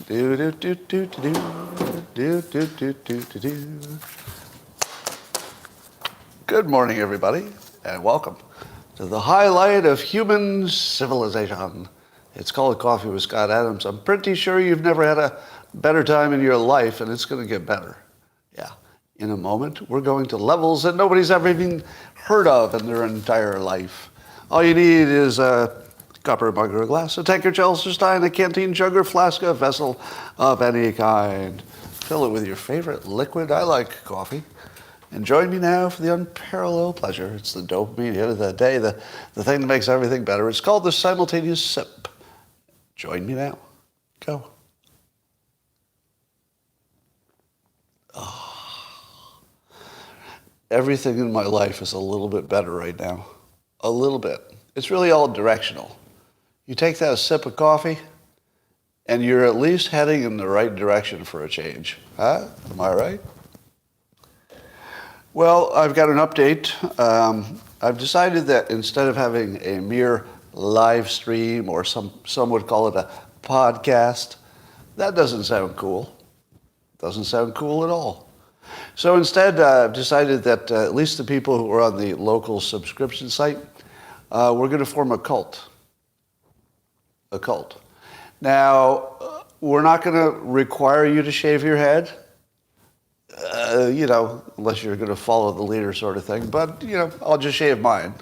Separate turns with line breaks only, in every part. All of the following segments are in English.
Do do do do do do do do do do do. Good morning, everybody, and welcome to the highlight of human civilization. It's called Coffee with Scott Adams. I'm pretty sure you've never had a better time in your life, and it's going to get better. Yeah. In a moment, we're going to levels that nobody's ever even heard of in their entire life. All you need is a copper mug or a glass, a tankard, chalice or stein, a canteen, jug or flask, a vessel of any kind. Fill it with your favorite liquid. I like coffee. And join me now for the unparalleled pleasure. It's the dopamine hit of the day, the thing that makes everything better. It's called the simultaneous sip. Join me now. Go. Oh. Everything in my life is a little bit better right now. A little bit. It's really all directional. You take that sip of coffee, and you're at least heading in the right direction for a change. Huh? Am I right? Well, I've got an update. I've decided that instead of having a mere live stream, or some would call it a podcast, that doesn't sound cool. Doesn't sound cool at all. So instead, I've decided that at least the people who are on the local subscription site, we're going to form a cult. A cult. Now, we're not going to require you to shave your head. Unless you're going to follow the leader sort of thing. But, I'll just shave mine.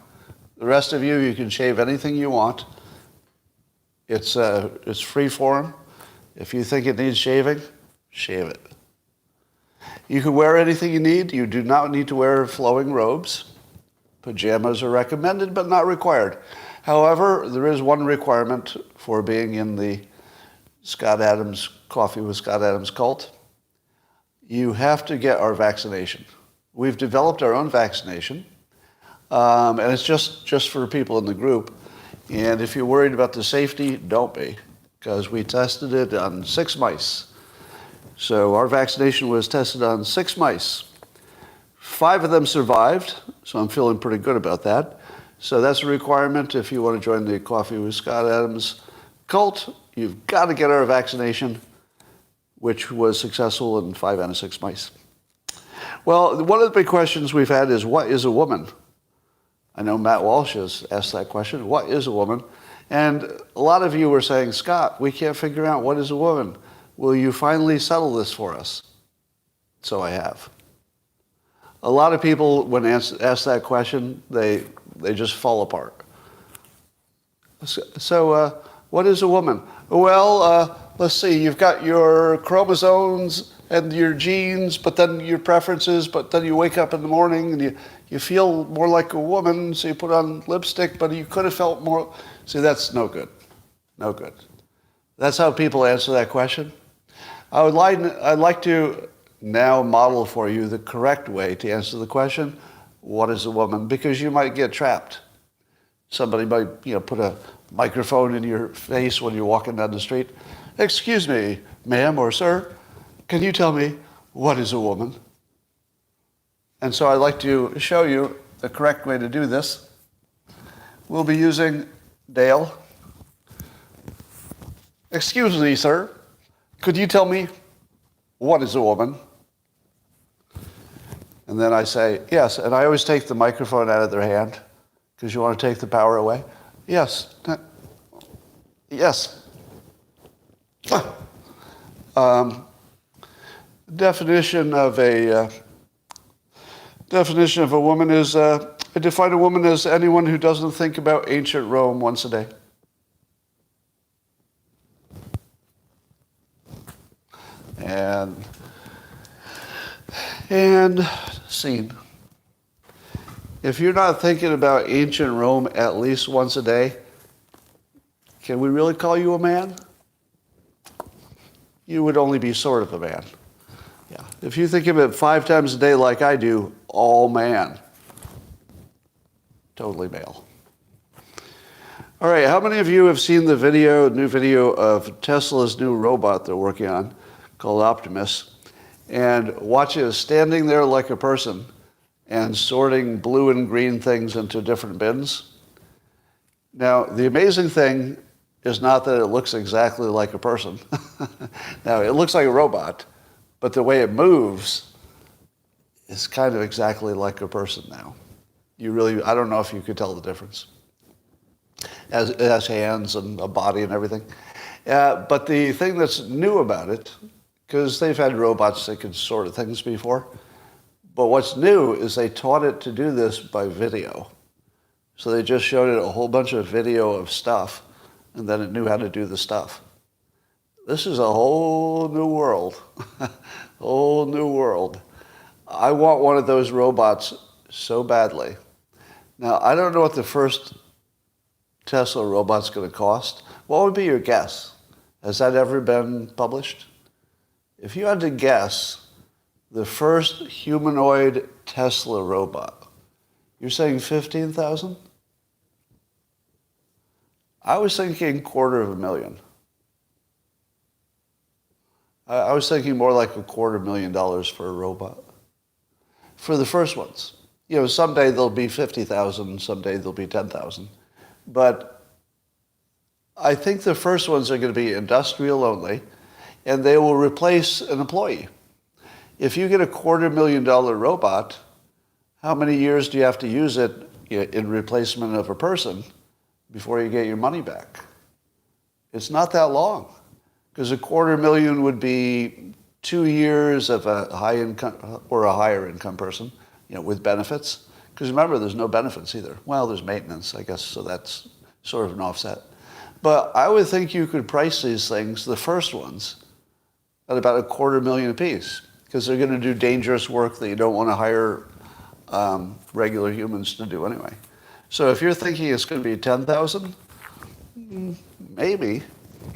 The rest of you can shave anything you want. It's free form. If you think it needs shaving, shave it. You can wear anything you need. You do not need to wear flowing robes. Pajamas are recommended, but not required. However, there is one requirement for being in the Scott Adams Coffee with Scott Adams cult. You have to get our vaccination. We've developed our own vaccination, and it's just for people in the group. And if you're worried about the safety, don't be, because we tested it on 6 mice. So our vaccination was tested on 6 mice. 5 of them survived, so I'm feeling pretty good about that. So that's a requirement if you want to join the Coffee with Scott Adams cult. You've got to get our vaccination, which was successful in 5 out of 6 mice. Well, one of the big questions we've had is, what is a woman? I know Matt Walsh has asked that question. What is a woman? And a lot of you were saying, Scott, we can't figure out what is a woman. Will you finally settle this for us? So I have. A lot of people, when asked that question, they just fall apart. So what is a woman? Well, let's see, you've got your chromosomes and your genes, but then your preferences, but then you wake up in the morning and you feel more like a woman, so you put on lipstick, but you could have felt more. See, that's no good. No good. That's how people answer that question. I'd like to now model for you the correct way to answer the question, what is a woman? Because you might get trapped. Somebody might, put a microphone in your face when you're walking down the street. Excuse me, ma'am or sir, can you tell me what is a woman? And so I'd like to show you the correct way to do this. We'll be using Dale. Excuse me, sir, could you tell me what is a woman? And then I say, yes, and I always take the microphone out of their hand because you want to take the power away. Yes. Yes. Definition of a woman is, I define a woman as anyone who doesn't think about ancient Rome once a day. And scene. If you're not thinking about ancient Rome at least once a day, can we really call you a man? You would only be sort of a man. Yeah. If you think of it 5 times a day like I do, all man. Totally male. All right, how many of you have seen the new video of Tesla's new robot they're working on called Optimus? And watch it standing there like a person and sorting blue and green things into different bins. Now, the amazing thing is not that it looks exactly like a person. Now, it looks like a robot, but the way it moves is kind of exactly like a person now. I don't know if you could tell the difference. It has hands and a body and everything. But the thing that's new about it, because they've had robots that could sort of things before, but what's new is they taught it to do this by video. So they just showed it a whole bunch of video of stuff, and then it knew how to do the stuff. This is a whole new world. Whole new world. I want one of those robots so badly. Now, I don't know what the first Tesla robot's going to cost. What would be your guess? Has that ever been published? If you had to guess the first humanoid Tesla robot, you're saying 15,000? I was thinking $250,000. I was thinking more like $250,000 for a robot. For the first ones. Someday they'll be 50,000, someday they'll be 10,000. But I think the first ones are going to be industrial only, and they will replace an employee. If you get a $250,000 robot, how many years do you have to use it in replacement of a person before you get your money back? It's not that long, because $250,000 would be 2 years of a high income or a higher income person, with benefits. Because remember, there's no benefits either. Well, there's maintenance, I guess, so that's sort of an offset. But I would think you could price these things, the first ones, at about $250,000 apiece, because they're going to do dangerous work that you don't want to hire regular humans to do anyway. So if you're thinking it's going to be 10,000, maybe,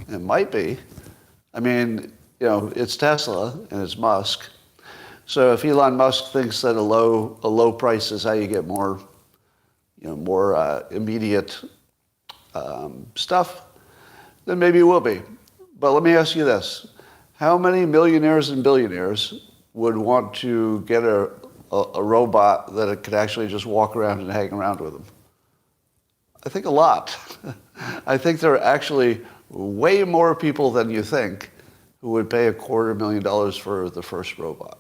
it might be. I mean, it's Tesla and it's Musk. So if Elon Musk thinks that a low price is how you get more immediate stuff, then maybe it will be. But let me ask you this. How many millionaires and billionaires would want to get a robot that it could actually just walk around and hang around with them? I think a lot. I think there are actually way more people than you think who would pay $250,000 for the first robot.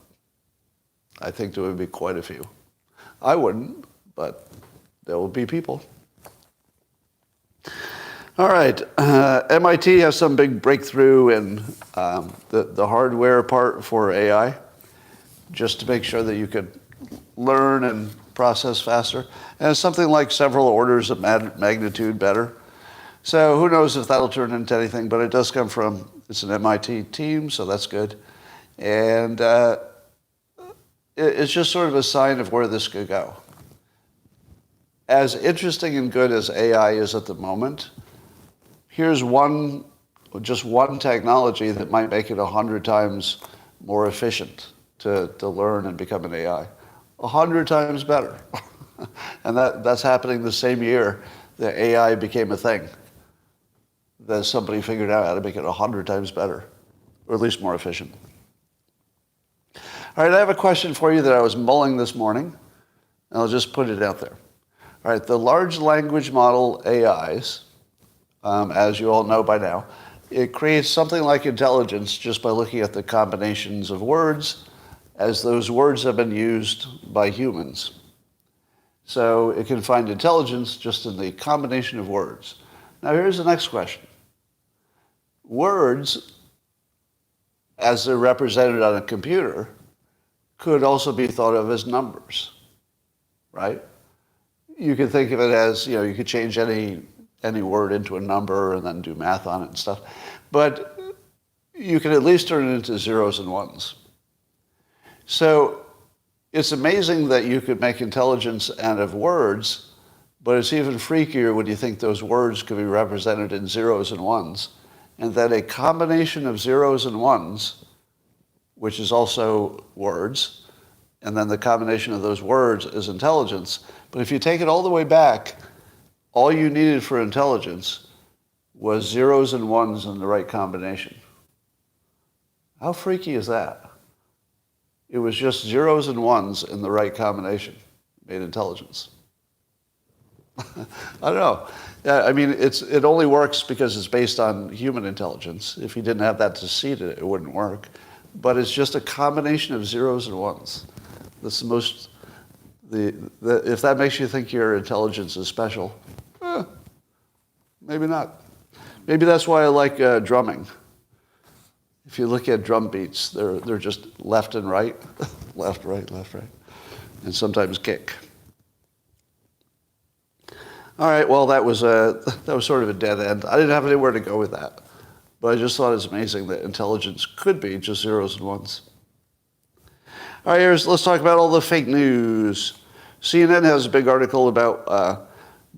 I think there would be quite a few. I wouldn't, but there will be people. All right, MIT has some big breakthrough in the hardware part for AI, just to make sure that you could learn and process faster. And it's something like several orders of magnitude better. So who knows if that'll turn into anything, but it does come from, it's an MIT team, so that's good. And it's just sort of a sign of where this could go. As interesting and good as AI is at the moment, here's just one technology that might make it 100 times more efficient to learn and become an AI. 100 times better. And that's happening the same year that AI became a thing. That somebody figured out how to make it 100 times better, or at least more efficient. All right, I have a question for you that I was mulling this morning, and I'll just put it out there. All right, the large language model AIs, as you all know by now, it creates something like intelligence just by looking at the combinations of words as those words have been used by humans. So it can find intelligence just in the combination of words. Now here's the next question. Words, as they're represented on a computer, could also be thought of as numbers, right? You could think of it as, you could change any word into a number and then do math on it and stuff. But you can at least turn it into zeros and ones. So it's amazing that you could make intelligence out of words, but it's even freakier when you think those words could be represented in zeros and ones, and that a combination of zeros and ones, which is also words, and then the combination of those words is intelligence. But if you take it all the way back, all you needed for intelligence was zeros and ones in the right combination. How freaky is that? It was just zeros and ones in the right combination made intelligence. I don't know. Yeah, I mean, it only works because it's based on human intelligence. If you didn't have that to seed it, it wouldn't work. But it's just a combination of zeros and ones. That's the most. If that makes you think your intelligence is special, maybe not. Maybe that's why I like drumming. If you look at drum beats, they're just left and right, left, right, and sometimes kick. All right, well, that was sort of a dead end. I didn't have anywhere to go with that, but I just thought it's amazing that intelligence could be just zeros and ones. All right, let's talk about all the fake news. CNN has a big article about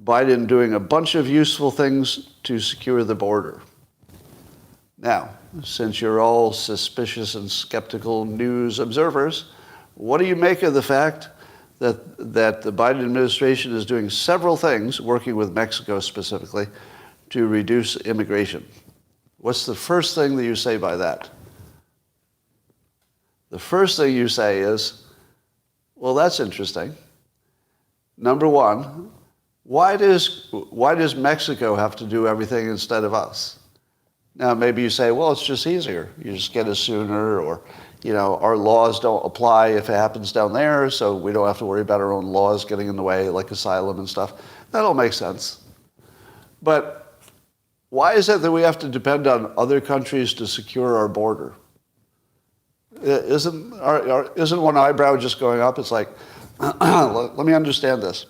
Biden doing a bunch of useful things to secure the border. Now, since you're all suspicious and skeptical news observers, what do you make of the fact that the Biden administration is doing several things, working with Mexico specifically, to reduce immigration? What's the first thing that you say by that? The first thing you say is, well, that's interesting. Number one, why does Mexico have to do everything instead of us? Now, maybe you say, well, it's just easier. You just get it sooner, or, our laws don't apply if it happens down there, so we don't have to worry about our own laws getting in the way, like asylum and stuff. That all makes sense. But why is it that we have to depend on other countries to secure our border? Isn't one eyebrow just going up? It's like, let me understand this.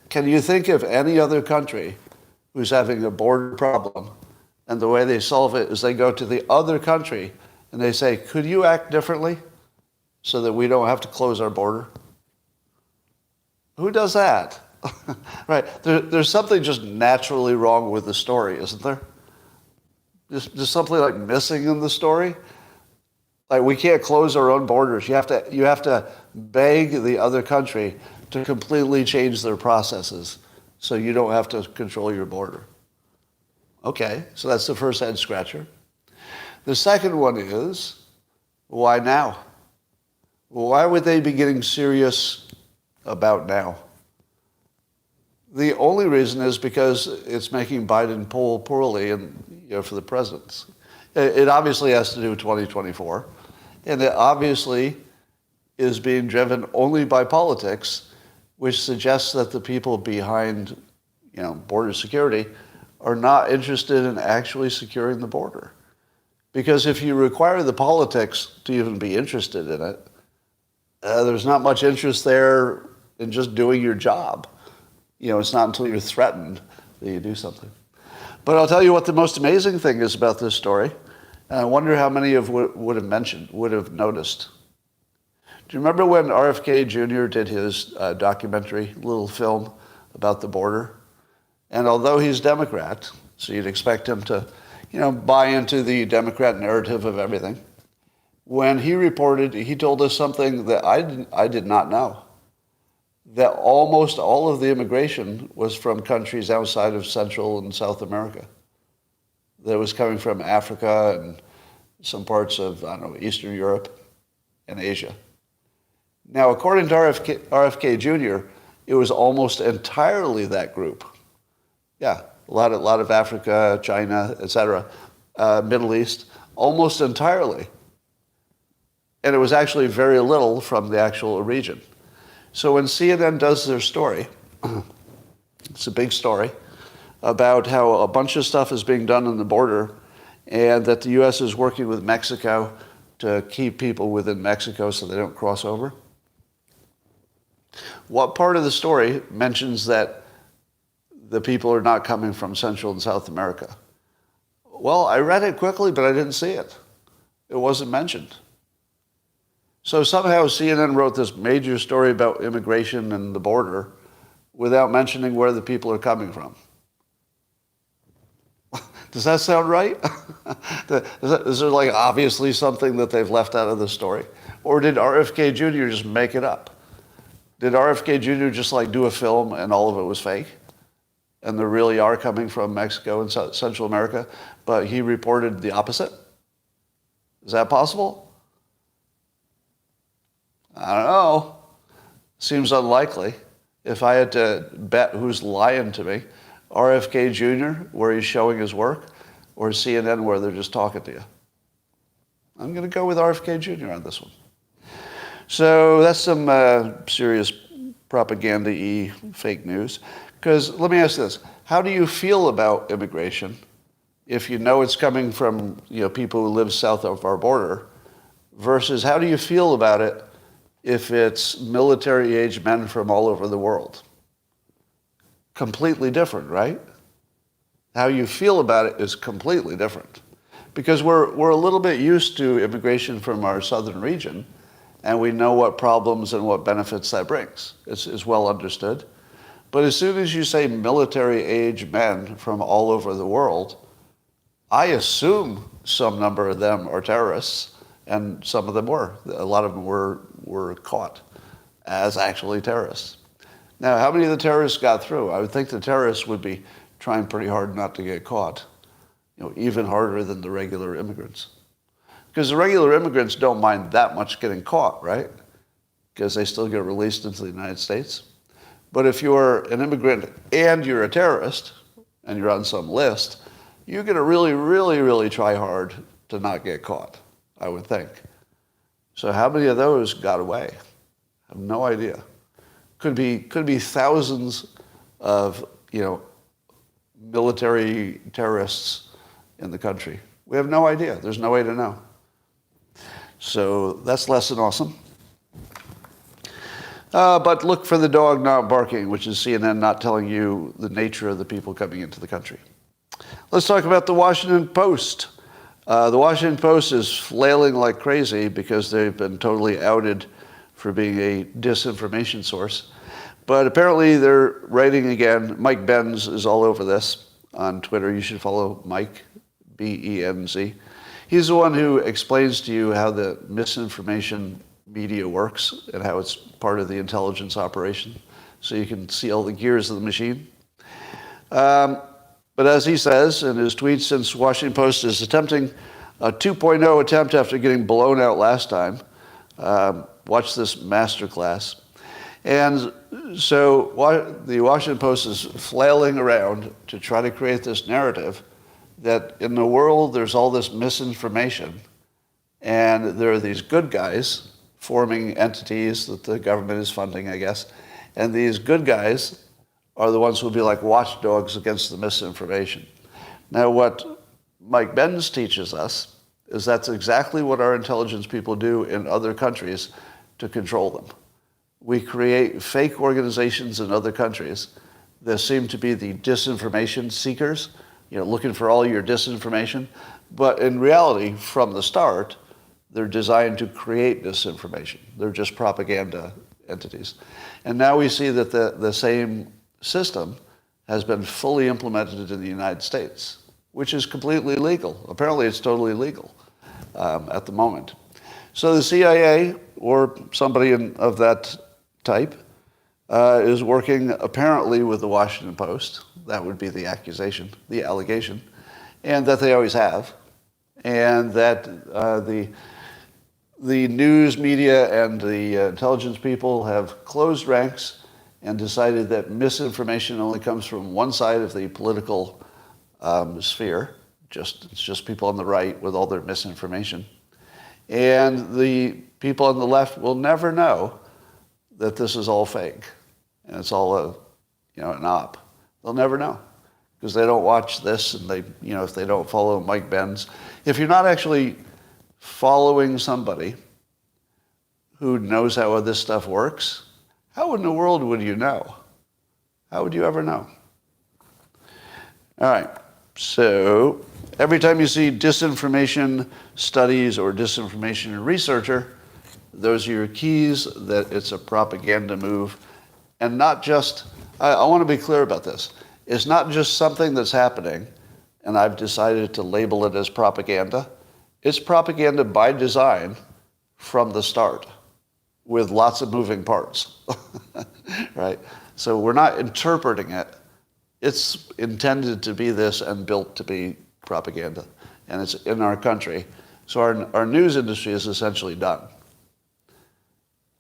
Can you think of any other country who's having a border problem, and the way they solve it is they go to the other country and they say, could you act differently so that we don't have to close our border? Who does that? Right. There's something just naturally wrong with the story, isn't there? There's something like missing in the story. Like, we can't close our own borders. You have to beg the other country to completely change their processes so you don't have to control your border. Okay, so that's the first head scratcher. The second one is, why now? Why would they be getting serious about now? The only reason is because it's making Biden poll poorly for the presidents. It obviously has to do with 2024, and it obviously is being driven only by politics, which suggests that the people behind, border security are not interested in actually securing the border. Because if you require the politics to even be interested in it, there's not much interest there in just doing your job. It's not until you're threatened that you do something. But I'll tell you what the most amazing thing is about this story, and I wonder how many of would have noticed. Do you remember when RFK Jr. did his documentary, little film about the border? And although he's Democrat, so you'd expect him to, buy into the Democrat narrative of everything, when he reported, he told us something that I did not know, that almost all of the immigration was from countries outside of Central and South America. That was coming from Africa and some parts of, Eastern Europe and Asia. Now, according to RFK Jr., it was almost entirely that group. Yeah, a lot of Africa, China, etc., Middle East, almost entirely. And it was actually very little from the actual region. So when CNN does their story, it's a big story, about how a bunch of stuff is being done on the border and that the U.S. is working with Mexico to keep people within Mexico so they don't cross over. What part of the story mentions that the people are not coming from Central and South America? Well, I read it quickly, but I didn't see it. It wasn't mentioned. So somehow CNN wrote this major story about immigration and the border without mentioning where the people are coming from. Does that sound right? Is there like obviously something that they've left out of the story? Or did RFK Jr. just make it up? Did RFK Jr. just like do a film and all of it was fake? And there really are coming from Mexico and Central America, but he reported the opposite? Is that possible? I don't know. Seems unlikely. if I had to bet who's lying to me, RFK Jr., where he's showing his work, or CNN, where they're just talking to you. I'm going to go with RFK Jr. on this one. So that's some serious propaganda-y fake news. Because let me ask this. How do you feel about immigration if you know it's coming from people who live south of our border, versus how do you feel about it if it's military-age men from all over the world? Completely different, right? How you feel about it is completely different. Because we're a little bit used to immigration from our southern region, and we know what problems and what benefits that brings. It's well understood. But as soon as you say military-age men from all over the world, I assume some number of them are terrorists, and some of them were. A lot of them were caught as actually terrorists. Now, how many of the terrorists got through? I would think the terrorists would be trying pretty hard not to get caught, even harder than the regular immigrants. Because the regular immigrants don't mind that much getting caught, right? Because they still get released into the United States. But if you're an immigrant and you're a terrorist, and you're on some list, you're going to really, really, really try hard to not get caught, I would think. So how many of those got away? I have no idea. Could be thousands of, military terrorists in the country. We have no idea. There's no way to know. So that's less than awesome. But look for the dog not barking, which is CNN not telling you the nature of the people coming into the country. Let's talk about the Washington Post. The Washington Post is flailing like crazy because they've been totally outed for being a disinformation source. But apparently they're writing again. Mike Benz is all over this on Twitter. You should follow Mike, B-E-N-Z. He's the one who explains to you how the misinformation media works and how it's part of the intelligence operation, so you can see all the gears of the machine. But as he says in his tweets, since Washington Post is attempting a 2.0 attempt after getting blown out last time, watch this masterclass. And so the Washington Post is flailing around to try to create this narrative that in the world there's all this misinformation, and there are these good guys forming entities that the government is funding, I guess, and these good guys are the ones who will be like watchdogs against the misinformation. Now, what Mike Benz teaches us is that's exactly what our intelligence people do in other countries to control them. We create fake organizations in other countries that seem to be the disinformation seekers, looking for all your disinformation. But in reality, from the start, they're designed to create disinformation. They're just propaganda entities. And now we see that the same system has been fully implemented in the United States, which is completely legal. Apparently it's totally legal at the moment. So the CIA, or somebody of that type, is working apparently with the Washington Post. That would be the accusation, the allegation, and that they always have. And that the news media and the intelligence people have closed ranks and decided that misinformation only comes from one side of the political sphere. It's just people on the right with all their misinformation. And the people on the left will never know that this is all fake and it's all an op. They'll never know because they don't watch this, and if they don't follow Mike Benz. If you're not actually following somebody who knows how this stuff works, how in the world would you know? How would you ever know? All right, so every time you see disinformation studies or disinformation researcher, those are your keys that it's a propaganda move. And not just, I want to be clear about this. It's not just something that's happening and I've decided to label it as propaganda. It's propaganda by design from the start with lots of moving parts, right? So we're not interpreting it. It's intended to be this and built to be propaganda, and it's in our country. So our news industry is essentially done.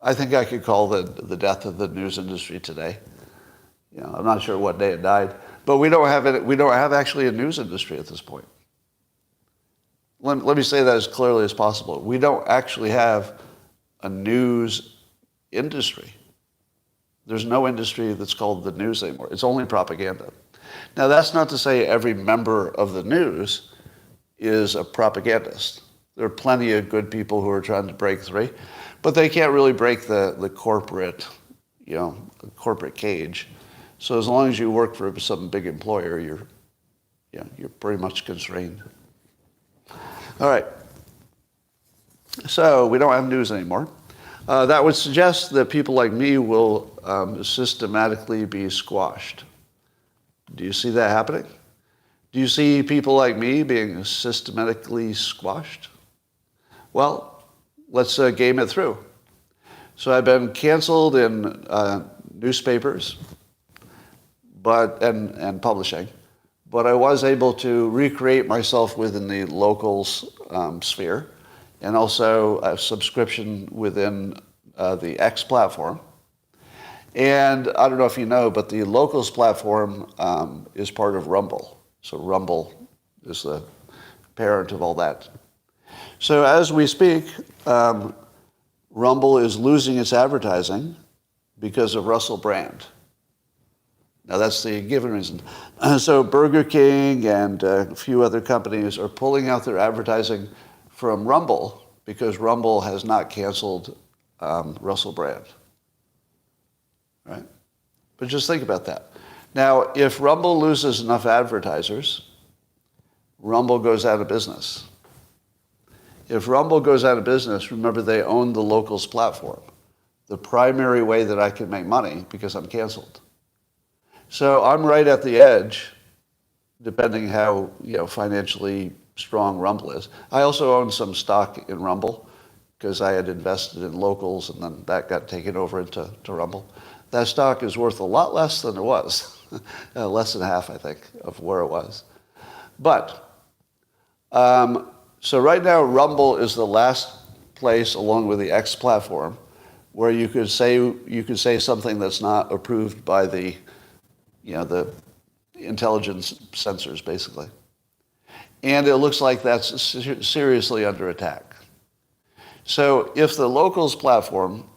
I think I could call the death of the news industry today. I'm not sure what day it died, but we don't have it. We don't have actually a news industry at this point. Let me say that as clearly as possible. We don't actually have a news industry. There's no industry that's called the news anymore. It's only propaganda. Now, that's not to say every member of the news is a propagandist. There are plenty of good people who are trying to break through, but they can't really break the corporate, corporate cage. So as long as you work for some big employer, you're pretty much constrained. All right. So we don't have news anymore. That would suggest that people like me will systematically be squashed. Do you see that happening? Do you see people like me being systematically squashed? Well, let's game it through. So I've been canceled in newspapers, and publishing, but I was able to recreate myself within the locals sphere, and also a subscription within the X platform. And I don't know if you know, but the locals platform is part of Rumble. So Rumble is the parent of all that. So as we speak, Rumble is losing its advertising because of Russell Brand. Now that's the given reason. So Burger King and a few other companies are pulling out their advertising from Rumble because Rumble has not canceled Russell Brand. Right? But just think about that. Now, if Rumble loses enough advertisers, Rumble goes out of business. If Rumble goes out of business, remember they own the locals platform, the primary way that I can make money because I'm canceled. So I'm right at the edge, depending how financially strong Rumble is. I also own some stock in Rumble because I had invested in locals and then that got taken over into Rumble. That stock is worth a lot less than it was, less than half, I think, of where it was. But so right now, Rumble is the last place, along with the X platform, where you could say something that's not approved by the intelligence censors, basically. And it looks like that's seriously under attack. So if the locals platform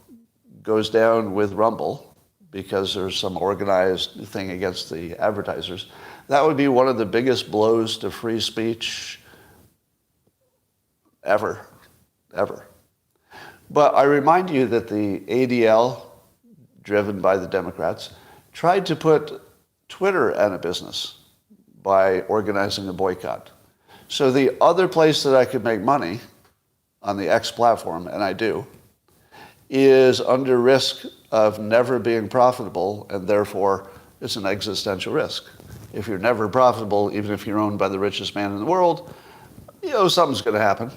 goes down with Rumble, because there's some organized thing against the advertisers, that would be one of the biggest blows to free speech ever. But I remind you that the ADL, driven by the Democrats, tried to put Twitter out of business by organizing a boycott. So the other place that I could make money on the X platform, and I do, is under risk of never being profitable, and therefore it's an existential risk. If you're never profitable, even if you're owned by the richest man in the world, something's going to happen.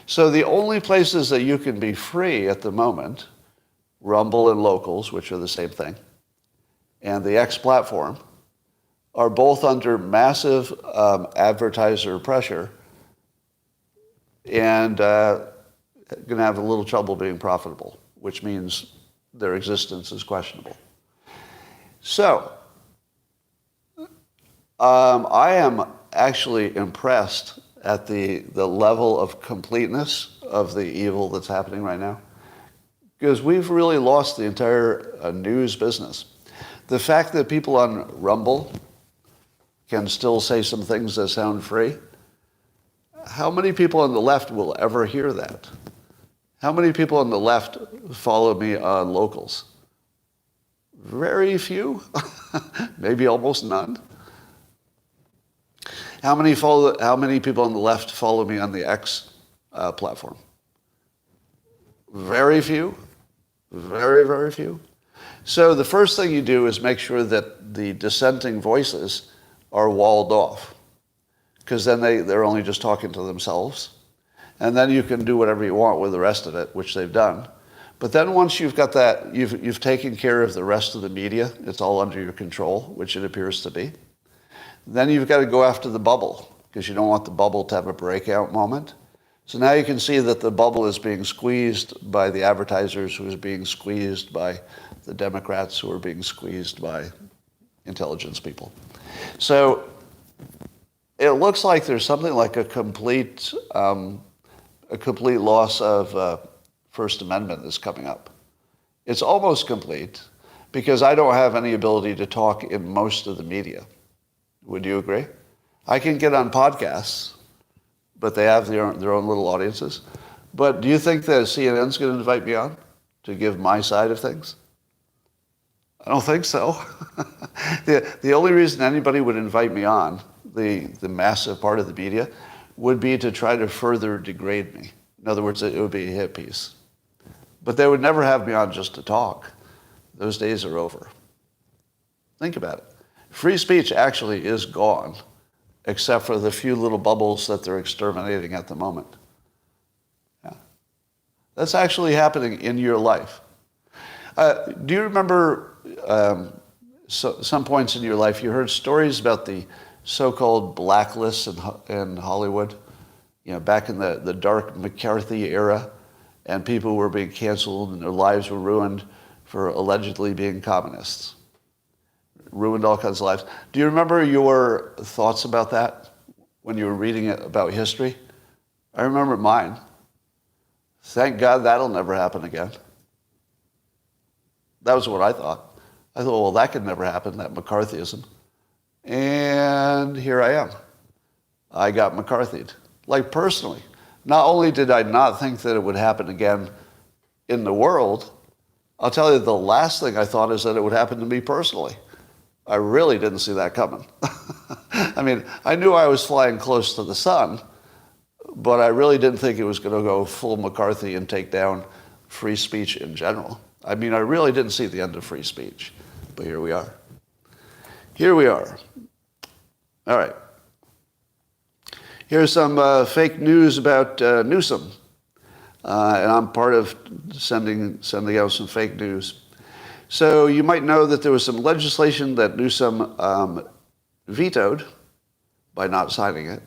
So the only places that you can be free at the moment, Rumble and locals, which are the same thing, and the X platform, are both under massive advertiser pressure and going to have a little trouble being profitable, which means their existence is questionable. So I am actually impressed at the level of completeness of the evil that's happening right now, because we've really lost the entire news business. The fact that people on Rumble can still say some things that sound free, how many people on the left will ever hear that? How many people on the left follow me on locals? Very few, maybe almost none. How many people on the left follow me on the X platform? Very few, very few. So the first thing you do is make sure that the dissenting voices are walled off, because then they're only just talking to themselves. And then you can do whatever you want with the rest of it, which they've done. But then once you've got that, you've taken care of the rest of the media, it's all under your control, which it appears to be. Then you've got to go after the bubble, because you don't want the bubble to have a breakout moment. So now you can see that the bubble is being squeezed by the advertisers, who is being squeezed by the Democrats who are being squeezed by intelligence people. So it looks like there's something like a complete loss of First Amendment is coming up. It's almost complete because I don't have any ability to talk in most of the media. Would you agree? I can get on podcasts, but they have their own little audiences. But do you think that CNN's going to invite me on to give my side of things? I don't think so. The only reason anybody would invite me on, the massive part of the media, would be to try to further degrade me. In other words, it would be a hit piece. But they would never have me on just to talk. Those days are over. Think about it. Free speech actually is gone, except for the few little bubbles that they're exterminating at the moment. Yeah. That's actually happening in your life. Do you remember some points in your life you heard stories about the so-called blacklists in Hollywood? You know, back in the dark McCarthy era, and people were being canceled and their lives were ruined for allegedly being communists. Ruined all kinds of lives. Do you remember your thoughts about that when you were reading about history? I remember mine. Thank God that'll never happen again. That was what I thought. I thought, well, that could never happen, that McCarthyism. And here I am. I got McCarthy'd. Like personally. Not only did I not think that it would happen again in the world, I'll tell you the last thing I thought is that it would happen to me personally. I really didn't see that coming. I mean, I knew I was flying close to the sun, but I really didn't think it was going to go full McCarthy and take down free speech in general. I mean, I really didn't see the end of free speech, but here we are. Here we are. All right. Here's some fake news about Newsom. And I'm part of sending out some fake news. So you might know that there was some legislation that Newsom vetoed by not signing it.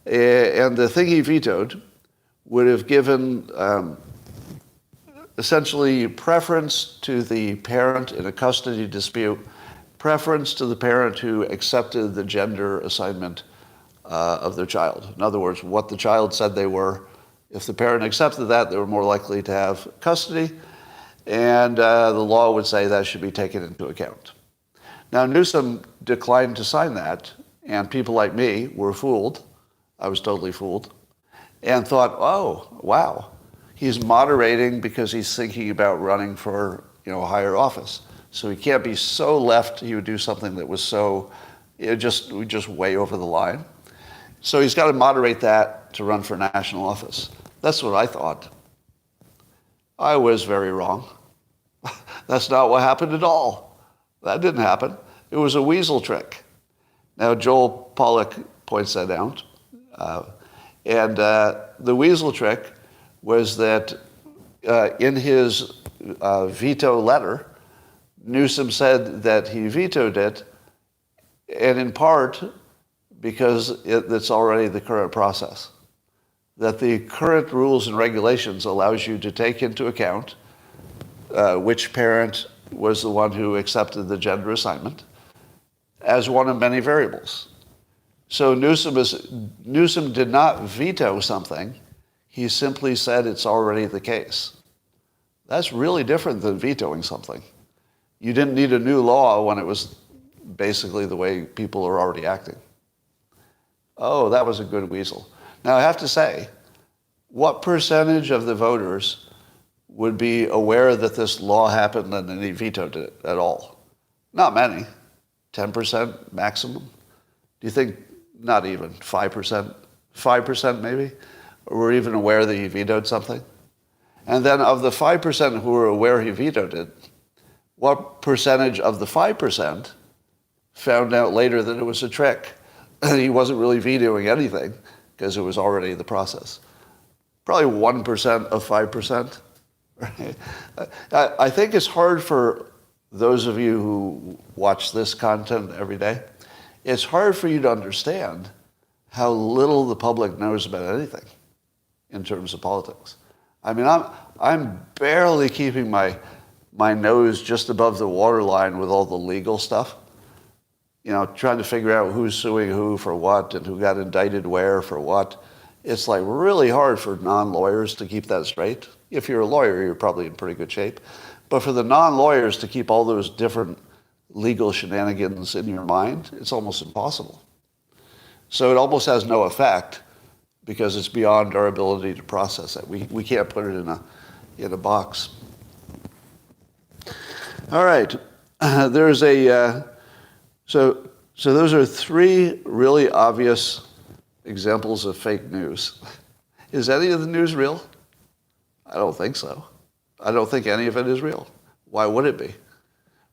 And the thing he vetoed would have given essentially preference to the parent in a custody dispute, preference to the parent who accepted the gender assignment of their child. In other words, what the child said they were. If the parent accepted that, they were more likely to have custody, and the law would say that should be taken into account. Now, Newsom declined to sign that, and people like me were fooled. I was totally fooled, and thought, oh, wow, he's moderating because he's thinking about running for a higher office. So he can't be so left, he would do something that was so, just way over the line. So he's got to moderate that to run for national office. That's what I thought. I was very wrong. That's not what happened at all. That didn't happen. It was a weasel trick. Now, Joel Pollack points that out. And the weasel trick was that in his veto letter, Newsom said that he vetoed it, and in part because it's already the current process. That the current rules and regulations allows you to take into account which parent was the one who accepted the gender assignment as one of many variables. So Newsom did not veto something. He simply said it's already the case. That's really different than vetoing something. You didn't need a new law when it was basically the way people are already acting. Oh, that was a good weasel. Now, I have to say, what percentage of the voters would be aware that this law happened and then he vetoed it at all? Not many. 10% maximum? Do you think not even 5%? 5% maybe? Or were even aware that he vetoed something? And then of the 5% who were aware he vetoed it, what percentage of the 5% found out later that it was a trick? He wasn't really vetoing anything because it was already the process. Probably 1% of 5%. Right? I think it's hard for those of you who watch this content every day, it's hard for you to understand how little the public knows about anything in terms of politics. I mean, I'm barely keeping my my nose just above the waterline with all the legal stuff. Trying to figure out who's suing who for what and who got indicted where for what. It's like really hard for non-lawyers to keep that straight. If you're a lawyer, you're probably in pretty good shape. But for the non-lawyers to keep all those different legal shenanigans in your mind, it's almost impossible. So it almost has no effect because it's beyond our ability to process it. We can't put it in a box. All right. There's a... So those are three really obvious examples of fake news. Is any of the news real? I don't think so. I don't think any of it is real. Why would it be?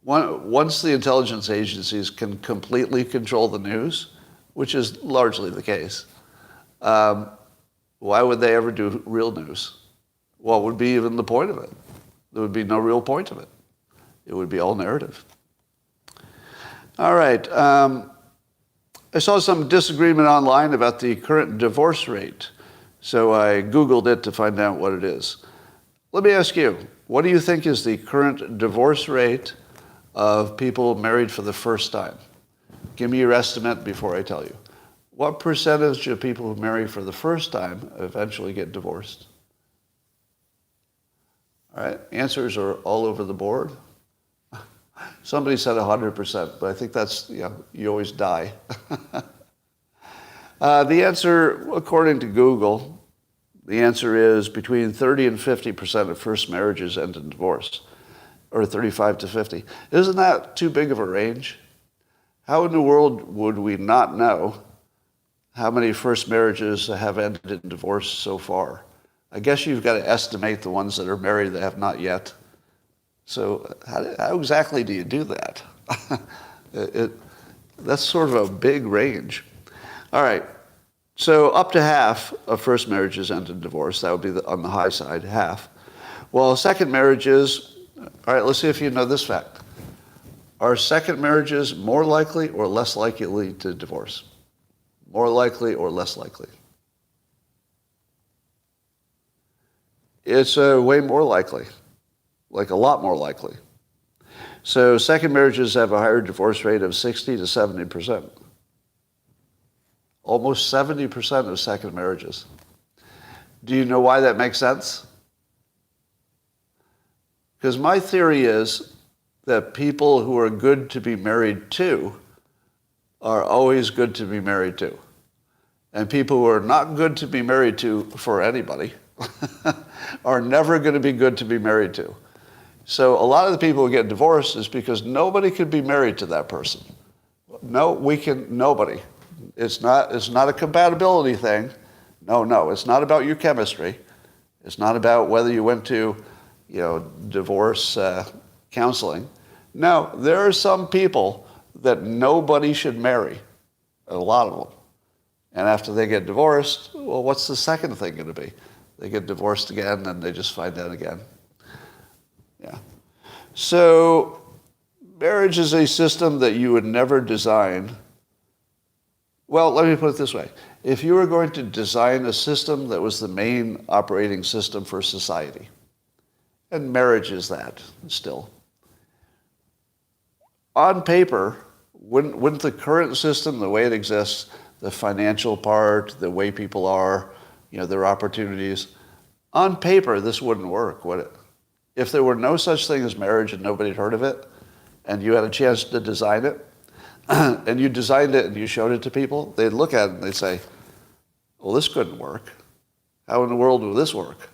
Once the intelligence agencies can completely control the news, which is largely the case, why would they ever do real news? What would be even the point of it? There would be no real point of it. It would be all narrative. All right. I saw some disagreement online about the current divorce rate, so I Googled it to find out what it is. Let me ask you, what do you think is the current divorce rate of people married for the first time? Give me your estimate before I tell you. What percentage of people who marry for the first time eventually get divorced? All right. Answers are all over the board. Somebody said 100%, but I think that's, you always die. The answer, according to Google, the answer is between 30 and 50% of first marriages end in divorce, or 35 to 50. Isn't that too big of a range? How in the world would we not know how many first marriages have ended in divorce so far? I guess you've got to estimate the ones that are married that have not yet. So how exactly do you do that? That's sort of a big range. All right. So up to half of first marriages end in divorce. That would be on the high side, half. Well, second marriages, all right, let's see if you know this fact. Are second marriages more likely or less likely to divorce? More likely or less likely? It's way more likely. Like a lot more likely. So second marriages have a higher divorce rate of 60 to 70%. Almost 70% of second marriages. Do you know why that makes sense? Because my theory is that people who are good to be married to are always good to be married to. And people who are not good to be married to for anybody are never going to be good to be married to. So a lot of the people who get divorced is because nobody could be married to that person. Nobody. It's not a compatibility thing. No, it's not about your chemistry. It's not about whether you went to, divorce counseling. No, there are some people that nobody should marry, a lot of them. And after they get divorced, well, what's the second thing going to be? They get divorced again and they just find out again. Yeah. So marriage is a system that you would never design. Well, let me put it this way. If you were going to design a system that was the main operating system for society, and marriage is that still, on paper, wouldn't the current system, the way it exists, the financial part, the way people are, their opportunities, on paper, this wouldn't work, would it? If there were no such thing as marriage and nobody had heard of it, and you had a chance to design it, and you designed it and you showed it to people, they'd look at it and they'd say, well, this couldn't work. How in the world will this work?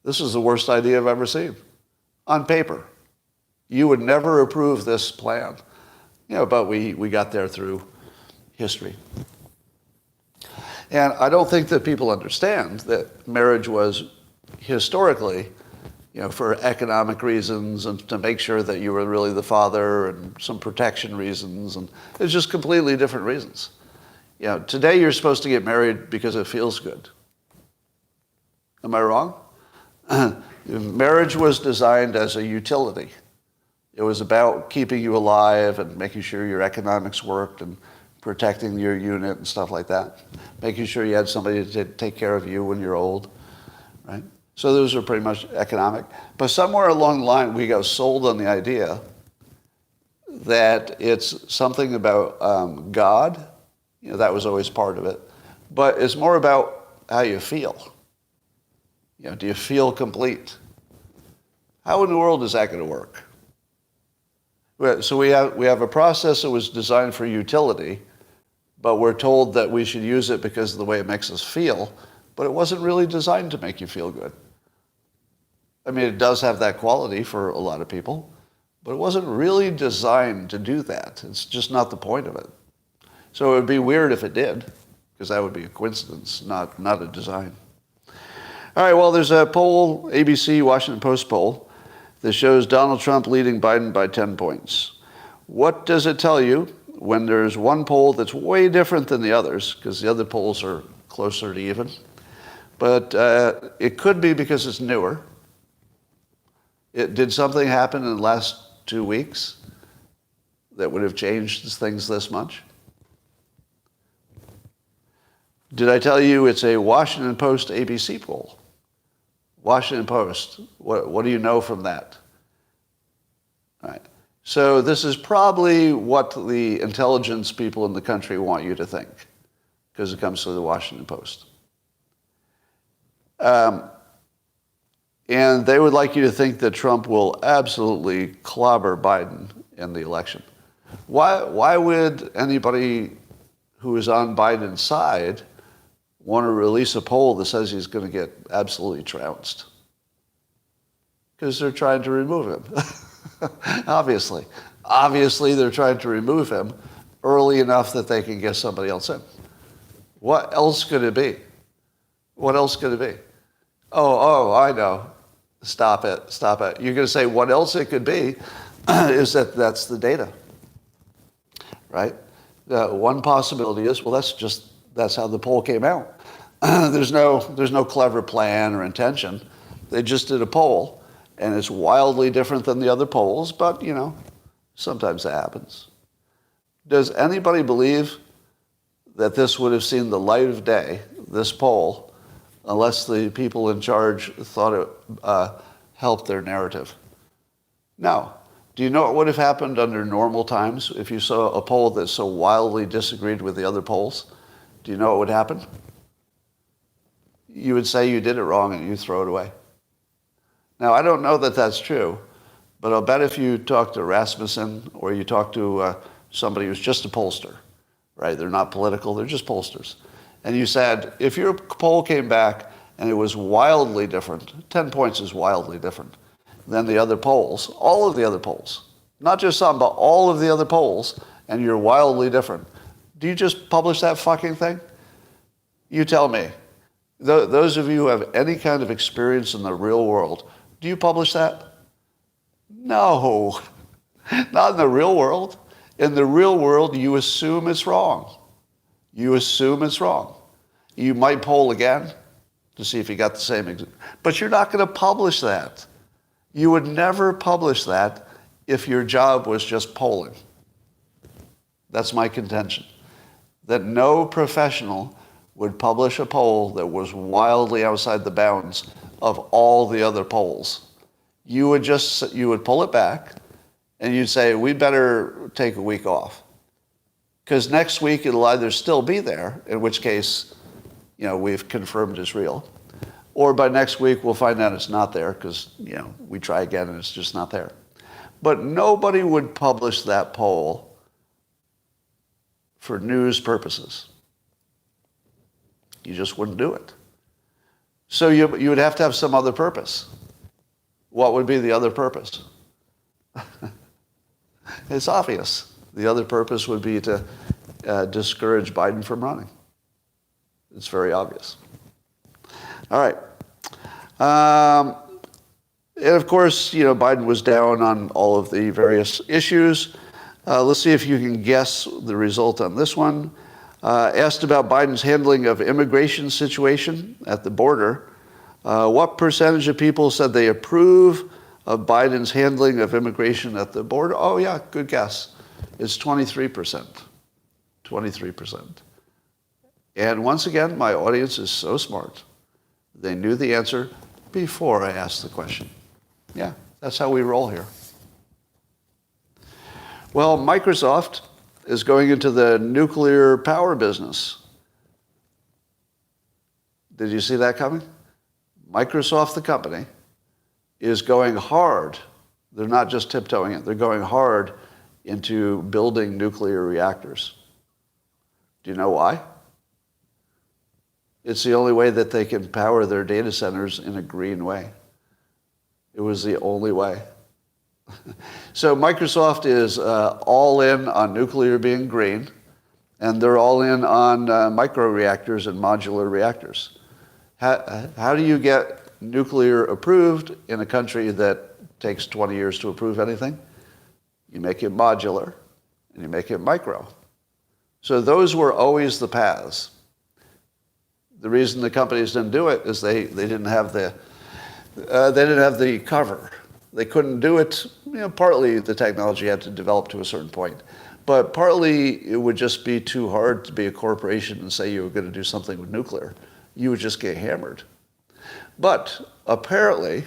This is the worst idea I've ever seen. On paper. You would never approve this plan. But we got there through history. And I don't think that people understand that marriage was historically, for economic reasons and to make sure that you were really the father and some protection reasons. And it's just completely different reasons. Today you're supposed to get married because it feels good. Am I wrong? Marriage was designed as a utility. It was about keeping you alive and making sure your economics worked and protecting your unit and stuff like that. Making sure you had somebody to take care of you when you're old, right? So those are pretty much economic. But somewhere along the line, we got sold on the idea that it's something about God. That was always part of it. But it's more about how you feel. Do you feel complete? How in the world is that going to work? So we have a process that was designed for utility, but we're told that we should use it because of the way it makes us feel, but it wasn't really designed to make you feel good. I mean, it does have that quality for a lot of people, but it wasn't really designed to do that. It's just not the point of it. So it would be weird if it did, because that would be a coincidence, not a design. All right, well, there's a poll, ABC, Washington Post poll, that shows Donald Trump leading Biden by 10 points. What does it tell you when there's one poll that's way different than the others, because the other polls are closer to even? But it could be because it's newer. Did something happen in the last 2 weeks that would have changed things this much? Did I tell you it's a Washington Post ABC poll? Washington Post. What do you know from that? All right. So this is probably what the intelligence people in the country want you to think, because it comes from the Washington Post. And they would like you to think that Trump will absolutely clobber Biden in the election. Why would anybody who is on Biden's side want to release a poll that says he's going to get absolutely trounced? Because they're trying to remove him. Obviously. Obviously, they're trying to remove him early enough that they can get somebody else in. What else could it be? What else could it be? Oh, I know. Stop it. You're going to say what else it could be is that's the data, right? One possibility is, well, that's how the poll came out. There's no clever plan or intention. They just did a poll, and it's wildly different than the other polls, but, sometimes that happens. Does anybody believe that this would have seen the light of day, this poll, unless the people in charge thought it helped their narrative? No. Do you know what would have happened under normal times if you saw a poll that so wildly disagreed with the other polls? Do you know what would happen? You would say you did it wrong and you throw it away. Now, I don't know that that's true, but I'll bet if you talk to Rasmussen or you talk to somebody who's just a pollster, right? They're not political, they're just pollsters. And you said, if your poll came back and it was wildly different, 10 points is wildly different than the other polls, all of the other polls, not just some, but all of the other polls, and you're wildly different, do you just publish that fucking thing? You tell me. Those of you who have any kind of experience in the real world, do you publish that? No, not in the real world. In the real world, you assume it's wrong. You assume it's wrong. You might poll again to see if you got the same, but you're not going to publish that. You would never publish that if your job was just polling. That's my contention. That no professional would publish a poll that was wildly outside the bounds of all the other polls. You would pull it back and you'd say, we better take a week off. Because next week it'll either still be there, in which case, we've confirmed it's real, or by next week we'll find out it's not there because, we try again and it's just not there. But nobody would publish that poll for news purposes. You just wouldn't do it. So you would have to have some other purpose. What would be the other purpose? It's obvious. The other purpose would be to discourage Biden from running. It's very obvious. All right. And of course, Biden was down on all of the various issues. Let's see if you can guess the result on this one. Asked about Biden's handling of immigration situation at the border. What percentage of people said they approve of Biden's handling of immigration at the border? Oh, yeah, good guess. It's 23%. 23%. And once again, my audience is so smart. They knew the answer. before I ask the question. Yeah, that's how we roll here. Well, Microsoft is going into the nuclear power business. Did you see that coming? Microsoft, the company, is going hard. They're not just tiptoeing it. They're going hard into building nuclear reactors. Do you know why? It's the only way that they can power their data centers in a green way. It was the only way. So Microsoft is all in on nuclear being green, and they're all in on microreactors and modular reactors. How do you get nuclear approved in a country that takes 20 years to approve anything? You make it modular, and you make it micro. So those were always the paths. The reason the companies didn't do it is they didn't have the cover. They couldn't do it. Partly the technology had to develop to a certain point, but partly it would just be too hard to be a corporation and say you were going to do something with nuclear. You would just get hammered. But apparently,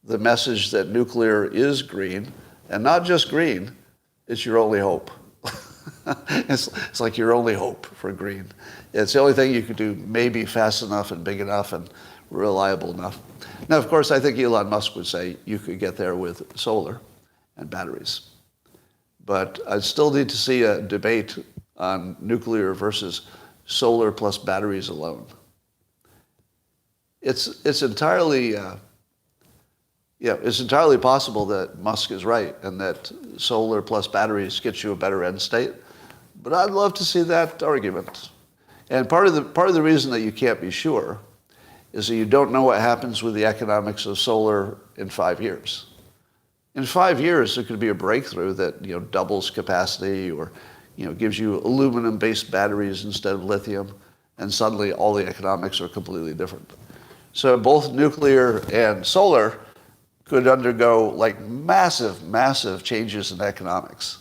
the message that nuclear is green, and not just green, it's your only hope. It's like your only hope for green. It's the only thing you could do maybe fast enough and big enough and reliable enough. Now, of course, I think Elon Musk would say you could get there with solar and batteries. But I still need to see a debate on nuclear versus solar plus batteries alone. It's entirely possible that Musk is right and that solar plus batteries gets you a better end state. But I'd love to see that argument. And part of the reason that you can't be sure is that you don't know what happens with the economics of solar in 5 years. In 5 years, there could be a breakthrough that doubles capacity, or gives you aluminum-based batteries instead of lithium, and suddenly all the economics are completely different. So both nuclear and solar could undergo like massive, massive changes in economics,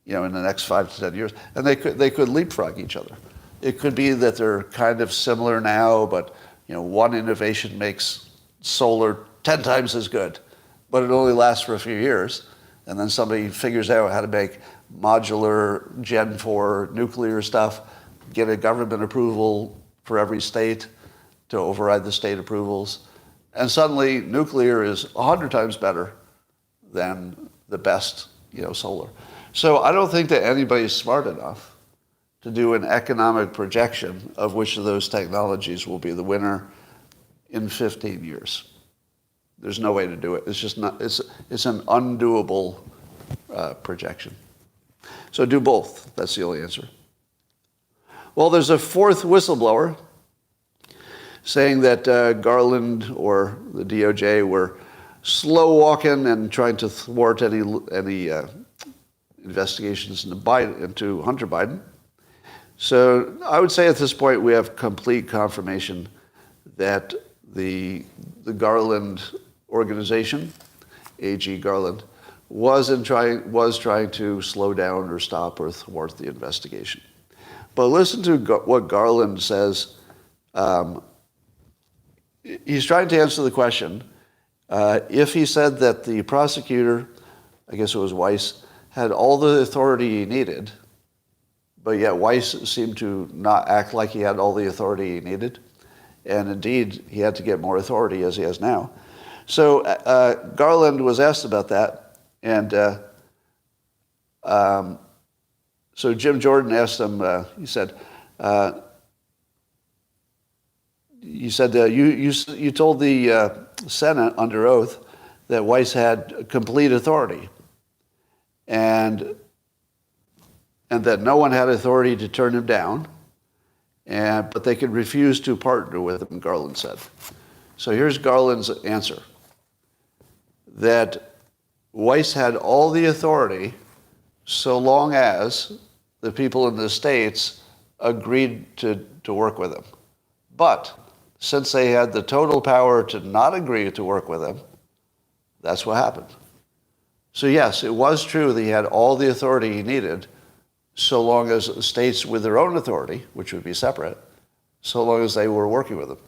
in the next 5 to 10 years, and they could leapfrog each other. It could be that they're kind of similar now, but one innovation makes solar 10 times as good, but it only lasts for a few years, and then somebody figures out how to make modular Gen 4 nuclear stuff, get a government approval for every state to override the state approvals, and suddenly nuclear is 100 times better than the best, solar. So I don't think that anybody's smart enough to do an economic projection of which of those technologies will be the winner in 15 years. There's no way to do it. It's just not. It's an undoable projection. So do both. That's the only answer. Well, there's a fourth whistleblower saying that Garland or the DOJ were slow walking and trying to thwart any investigations into Hunter Biden. So I would say at this point we have complete confirmation that the Garland organization, AG Garland, was trying to slow down or stop or thwart the investigation. But listen to what Garland says. He's trying to answer the question. If he said that the prosecutor, I guess it was Weiss, had all the authority he needed, but yet Weiss seemed to not act like he had all the authority he needed, and indeed he had to get more authority as he has now. So Garland was asked about that, and so Jim Jordan asked him. He said, you told the Senate under oath that Weiss had complete authority, and that no one had authority to turn him down, but they could refuse to partner with him, Garland said. So here's Garland's answer, that Weiss had all the authority so long as the people in the states agreed to work with him. But since they had the total power to not agree to work with him, that's what happened. So yes, it was true that he had all the authority he needed, so long as states with their own authority, which would be separate, so long as they were working with him.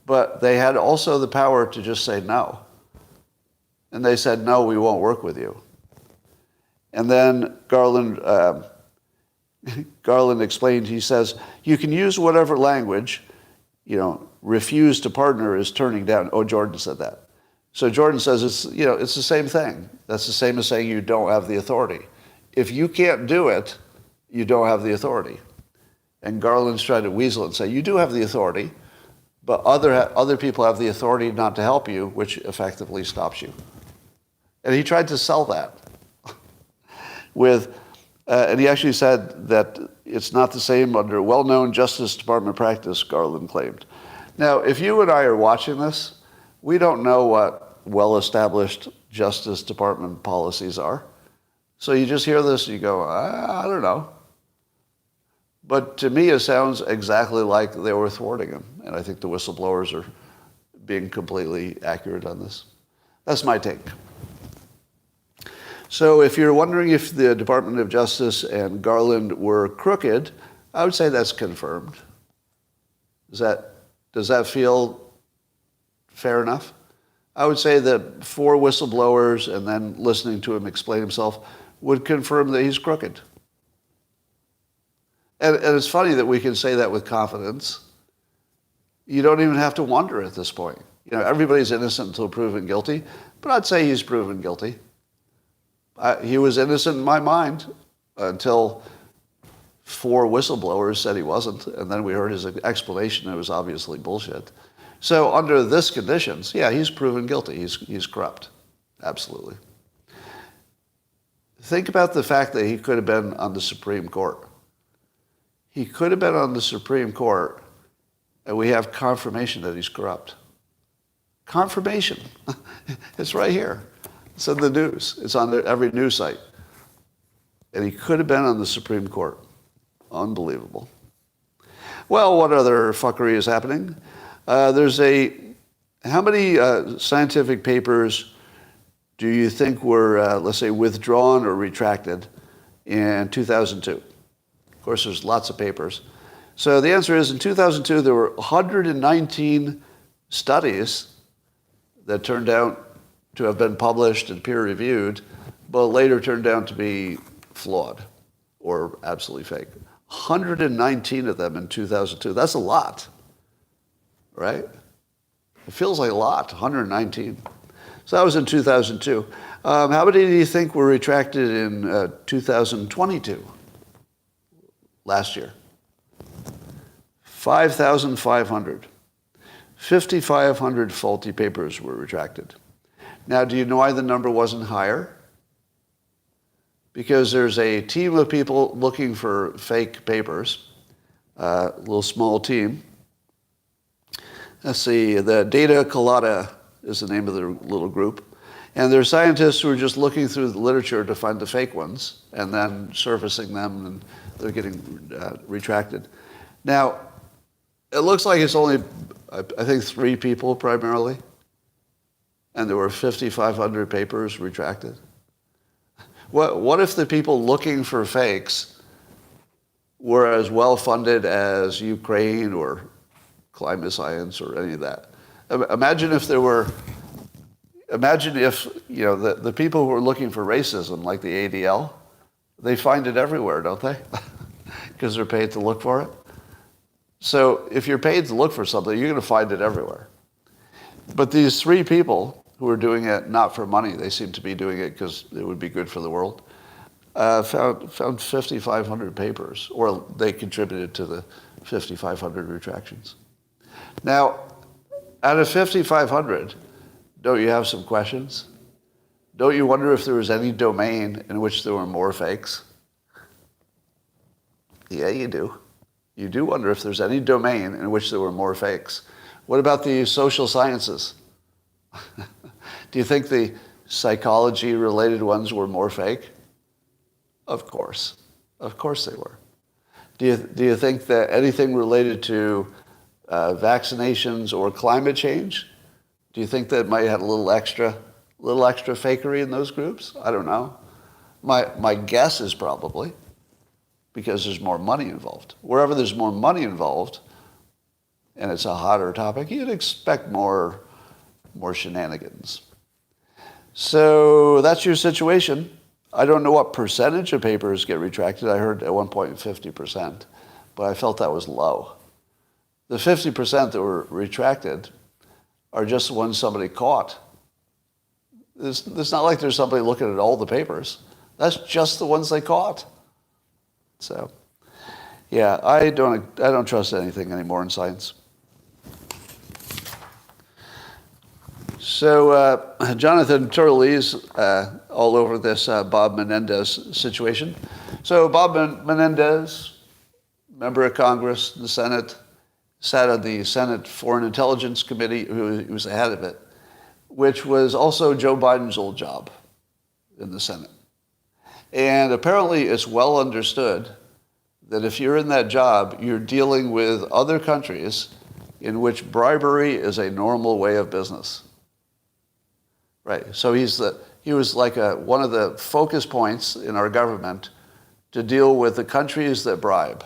But they had also the power to just say no. And they said, no, we won't work with you. And then Garland explained, he says, you can use whatever language, refuse to partner is turning down. Oh, Jordan said that. So Jordan says it's the same thing. That's the same as saying you don't have the authority. If you can't do it, you don't have the authority. And Garland's trying to weasel it and say, you do have the authority, but other people have the authority not to help you, which effectively stops you. And he tried to sell that and he actually said that it's not the same under well-known Justice Department practice, Garland claimed. Now, if you and I are watching this, we don't know what well-established Justice Department policies are. So you just hear this and you go, I don't know. But to me, it sounds exactly like they were thwarting him. And I think the whistleblowers are being completely accurate on this. That's my take. So if you're wondering if the Department of Justice and Garland were crooked, I would say that's confirmed. Does that feel fair enough? I would say that 4 whistleblowers and then listening to him explain himself would confirm that he's crooked. And it's funny that we can say that with confidence. You don't even have to wonder at this point. Everybody's innocent until proven guilty, but I'd say he's proven guilty. He was innocent in my mind until 4 whistleblowers said he wasn't, and then we heard his explanation. It was obviously bullshit. So under this conditions, yeah, he's proven guilty. He's corrupt. Absolutely. Think about the fact that he could have been on the Supreme Court. He could have been on the Supreme Court, and we have confirmation that he's corrupt. Confirmation. It's right here. It's in the news. It's on every news site. And he could have been on the Supreme Court. Unbelievable. Well, what other fuckery is happening? How many scientific papers do you think were, let's say, withdrawn or retracted in 2002? Of course, there's lots of papers. So the answer is in 2002, there were 119 studies that turned out to have been published and peer-reviewed, but later turned out to be flawed or absolutely fake. 119 of them in 2002. That's a lot, right? It feels like a lot, 119. So that was in 2002. How many do you think were retracted in 2022, last year? 5,500. 5,500 faulty papers were retracted. Now, do you know why the number wasn't higher? Because there's a team of people looking for fake papers, a little small team. Let's see, the Data Colada is the name of their little group. And they're scientists who are just looking through the literature to find the fake ones and then surfacing them, and they're getting retracted. Now, it looks like it's only, I think, 3 people primarily. And there were 5,500 papers retracted. What if the people looking for fakes were as well funded as Ukraine or climate science or any of that? Imagine if the people who are looking for racism, like the ADL, they find it everywhere, don't they? Because they're paid to look for it. So if you're paid to look for something, you're going to find it everywhere. But these 3 people who are doing it not for money, they seem to be doing it because it would be good for the world, found 5,500 papers, or they contributed to the 5,500 retractions. Now, out of 5,500, don't you have some questions? Don't you wonder if there was any domain in which there were more fakes? Yeah, you do. You do wonder if there's any domain in which there were more fakes. What about the social sciences? Do you think the psychology-related ones were more fake? Of course. Of course they were. Do you think that anything related to vaccinations or climate change, do you think that might have a little extra fakery in those groups? I don't know. My guess is probably because there's more money involved. Wherever there's more money involved, and it's a hotter topic, you'd expect more shenanigans. So that's your situation. I don't know what percentage of papers get retracted. I heard at one point 50%, but I felt that was low. The 50% that were retracted are just the ones somebody caught. It's not like there's somebody looking at all the papers. That's just the ones they caught. So, yeah, I don't trust anything anymore in science. So Jonathan Turley is all over this Bob Menendez situation. So Bob Menendez, member of Congress, the Senate, sat on the Senate Foreign Intelligence Committee, who was the head of it, which was also Joe Biden's old job in the Senate. And apparently it's well understood that if you're in that job, you're dealing with other countries in which bribery is a normal way of business. Right. So he was like one of the focus points in our government to deal with the countries that bribe.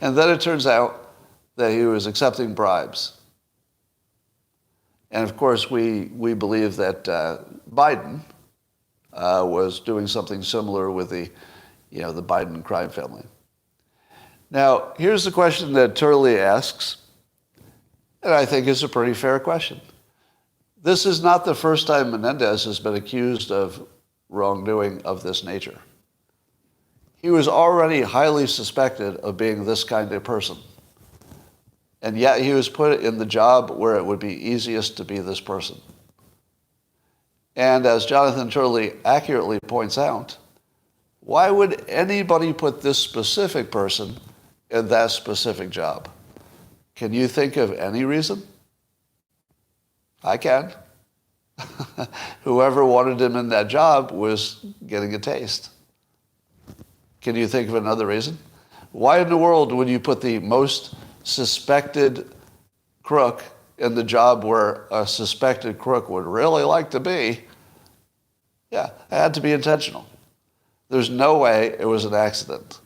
And then it turns out that he was accepting bribes. And of course, we believe that Biden was doing something similar with the Biden crime family. Now, here's the question that Turley asks, and I think is a pretty fair question. This is not the first time Menendez has been accused of wrongdoing of this nature. He was already highly suspected of being this kind of person. And yet he was put in the job where it would be easiest to be this person. And as Jonathan Turley accurately points out, why would anybody put this specific person in that specific job? Can you think of any reason? I can. Whoever wanted him in that job was getting a taste. Can you think of another reason? Why in the world would you put the most suspected crook in the job where a suspected crook would really like to be? Yeah, it had to be intentional. There's no way it was an accident.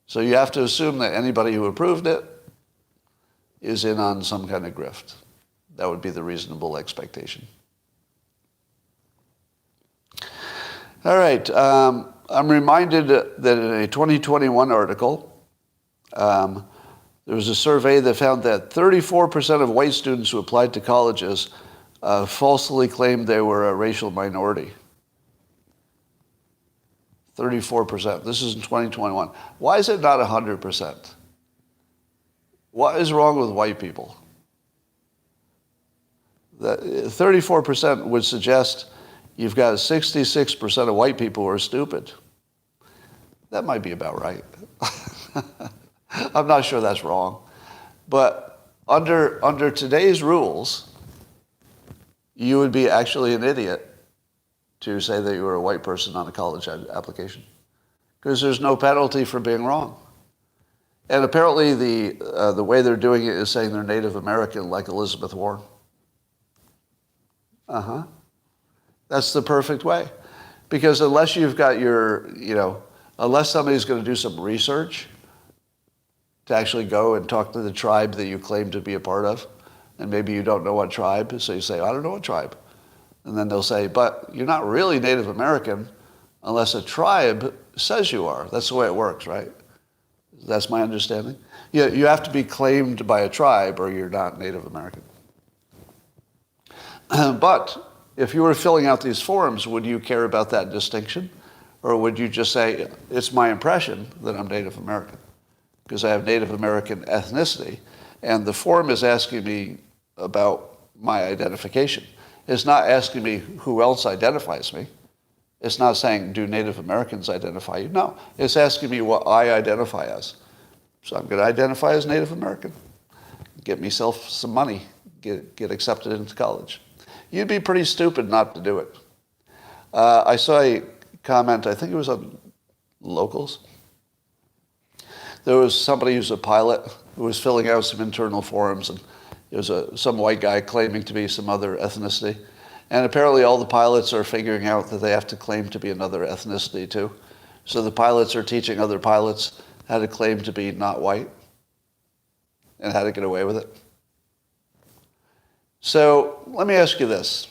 So you have to assume that anybody who approved it is in on some kind of grift. That would be the reasonable expectation. All right. I'm reminded that in a 2021 article, there was a survey that found that 34% of white students who applied to colleges falsely claimed they were a racial minority. 34%. This is in 2021. Why is it not 100%? What is wrong with white people? 34% would suggest you've got 66% of white people who are stupid. That might be about right. I'm not sure that's wrong. But under today's rules, you would be actually an idiot to say that you were a white person on a college application, because there's no penalty for being wrong. And apparently the way they're doing it is saying they're Native American, like Elizabeth Warren. That's the perfect way. Because unless you've got unless somebody's going to do some research to actually go and talk to the tribe that you claim to be a part of, and maybe you don't know what tribe, so you say, I don't know what tribe. And then they'll say, but you're not really Native American unless a tribe says you are. That's the way it works, right? That's my understanding. You have to be claimed by a tribe or you're not Native American. But if you were filling out these forms, would you care about that distinction? Or would you just say, it's my impression that I'm Native American because I have Native American ethnicity, and the form is asking me about my identification. It's not asking me who else identifies me. It's not saying, do Native Americans identify you? No, it's asking me what I identify as. So I'm going to identify as Native American, get myself some money, get accepted into college. You'd be pretty stupid not to do it. I saw a comment, I think it was on Locals. There was somebody who's a pilot who was filling out some internal forms, and it was some white guy claiming to be some other ethnicity. And apparently all the pilots are figuring out that they have to claim to be another ethnicity too. So the pilots are teaching other pilots how to claim to be not white. and how to get away with it. So let me ask you this.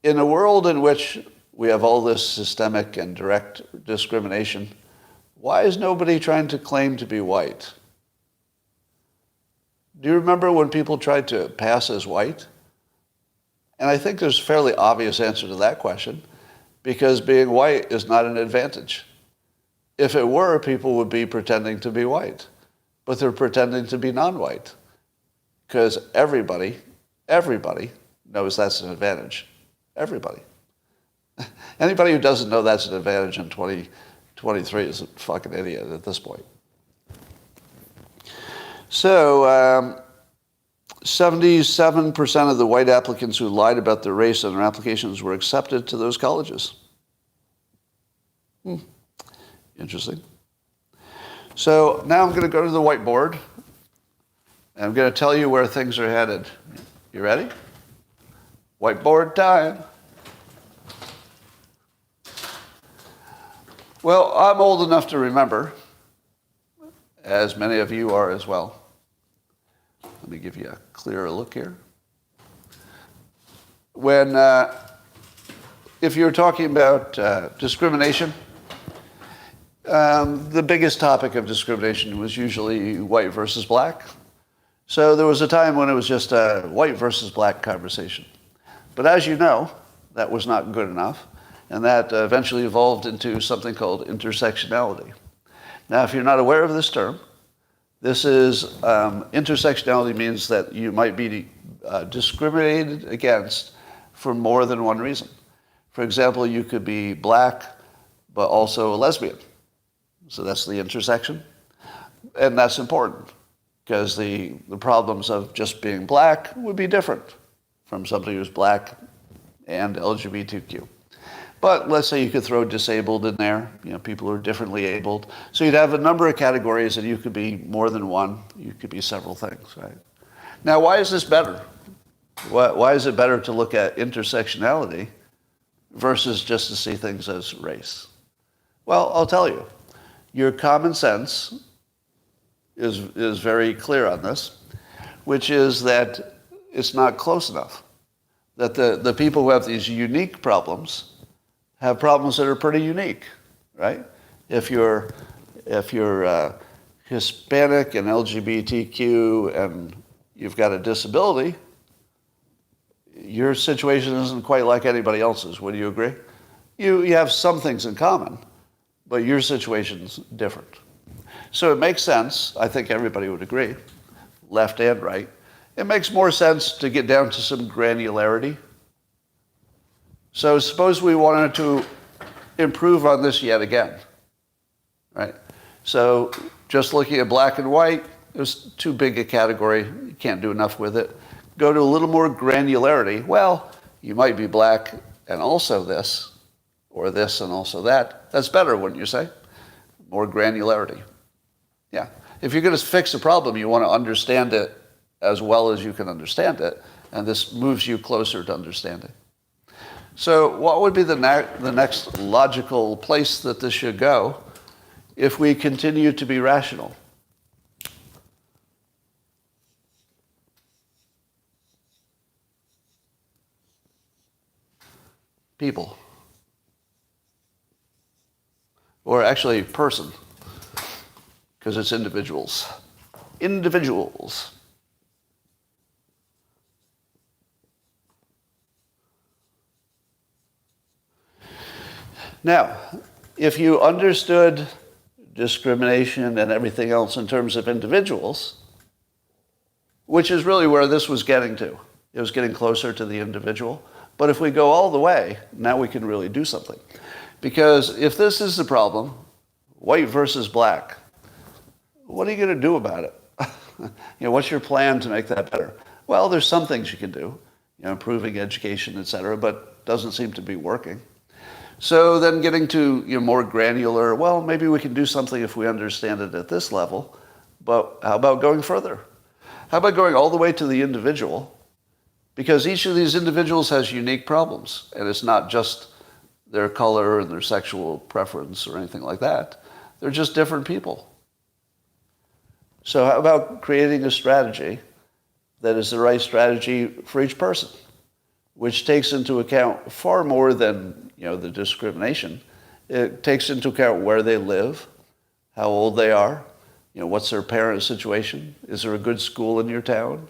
In a world in which we have all this systemic and direct discrimination, why is nobody trying to claim to be white? Do you remember when people tried to pass as white? And I think there's a fairly obvious answer to that question, because being white is not an advantage. If it were, people would be pretending to be white, but they're pretending to be non-white, because everybody knows that's an advantage. Everybody. Anybody who doesn't know that's an advantage in 2023 is a fucking idiot at this point. So, 77% of the white applicants who lied about their race on their applications were accepted to those colleges. Interesting. So now I'm going to go to the whiteboard, and I'm going to tell you where things are headed. You ready? Whiteboard time. Well, I'm old enough to remember, as many of you are as well. Let me give you a clearer look here. When, if you're talking about discrimination, the biggest topic of discrimination was usually white versus black. So there was a time when it was just a white versus black conversation. But as you know, that was not good enough, and that eventually evolved into something called intersectionality. Now, if you're not aware of this term, this is, intersectionality means that you might be discriminated against for more than one reason. For example, you could be black, but also a lesbian. So that's the intersection. And that's important, because the problems of just being black would be different from somebody who's black and LGBTQ. But let's say you could throw disabled in there, people who are differently abled. So you'd have a number of categories, and you could be more than one. You could be several things, right? Now, why is this better? Why is it better to look at intersectionality versus just to see things as race? Well, I'll tell you. Your common sense is very clear on this, which is that it's not close enough. That the people who have these unique problems have problems that are pretty unique, right? If you're Hispanic and LGBTQ and you've got a disability, your situation isn't quite like anybody else's. Would you agree? You have some things in common, but your situation's different. So it makes sense, I think everybody would agree, left and right. It makes more sense to get down to some granularity. So suppose we wanted to improve on this yet again, right? So just looking at black and white, it was too big a category. You can't do enough with it. Go to a little more granularity. Well, you might be black and also this, or this and also that. That's better, wouldn't you say? More granularity. Yeah. If you're going to fix a problem, you want to understand it as well as you can understand it, and this moves you closer to understanding. So what would be the next logical place that this should go if we continue to be rational? People. Or actually person, because it's individuals. Individuals. Now, if you understood discrimination and everything else in terms of individuals, which is really where this was getting to. It was getting closer to the individual. But if we go all the way, now we can really do something. Because if this is the problem, white versus black, what are you going to do about it? What's your plan to make that better? Well, there's some things you can do, improving education, et cetera, but doesn't seem to be working. So then getting to more granular, well, maybe we can do something if we understand it at this level, but how about going further? How about going all the way to the individual? Because each of these individuals has unique problems, and it's not just their color and their sexual preference or anything like that. They're just different people. So how about creating a strategy that is the right strategy for each person, which takes into account far more than, the discrimination. It takes into account where they live, how old they are, what's their parent situation, is there a good school in your town,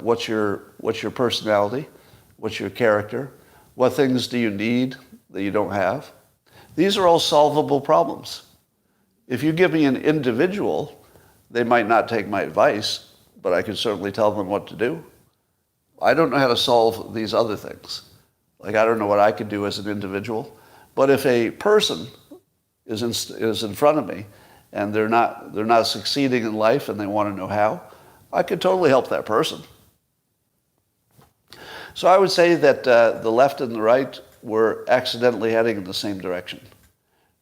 what's your personality, what's your character, what things do you need that you don't have. These are all solvable problems. If you give me an individual, they might not take my advice, but I can certainly tell them what to do. I don't know how to solve these other things. Like, I don't know what I could do as an individual. But if a person is in front of me and they're not succeeding in life and they want to know how, I could totally help that person. So I would say that the left and the right were accidentally heading in the same direction,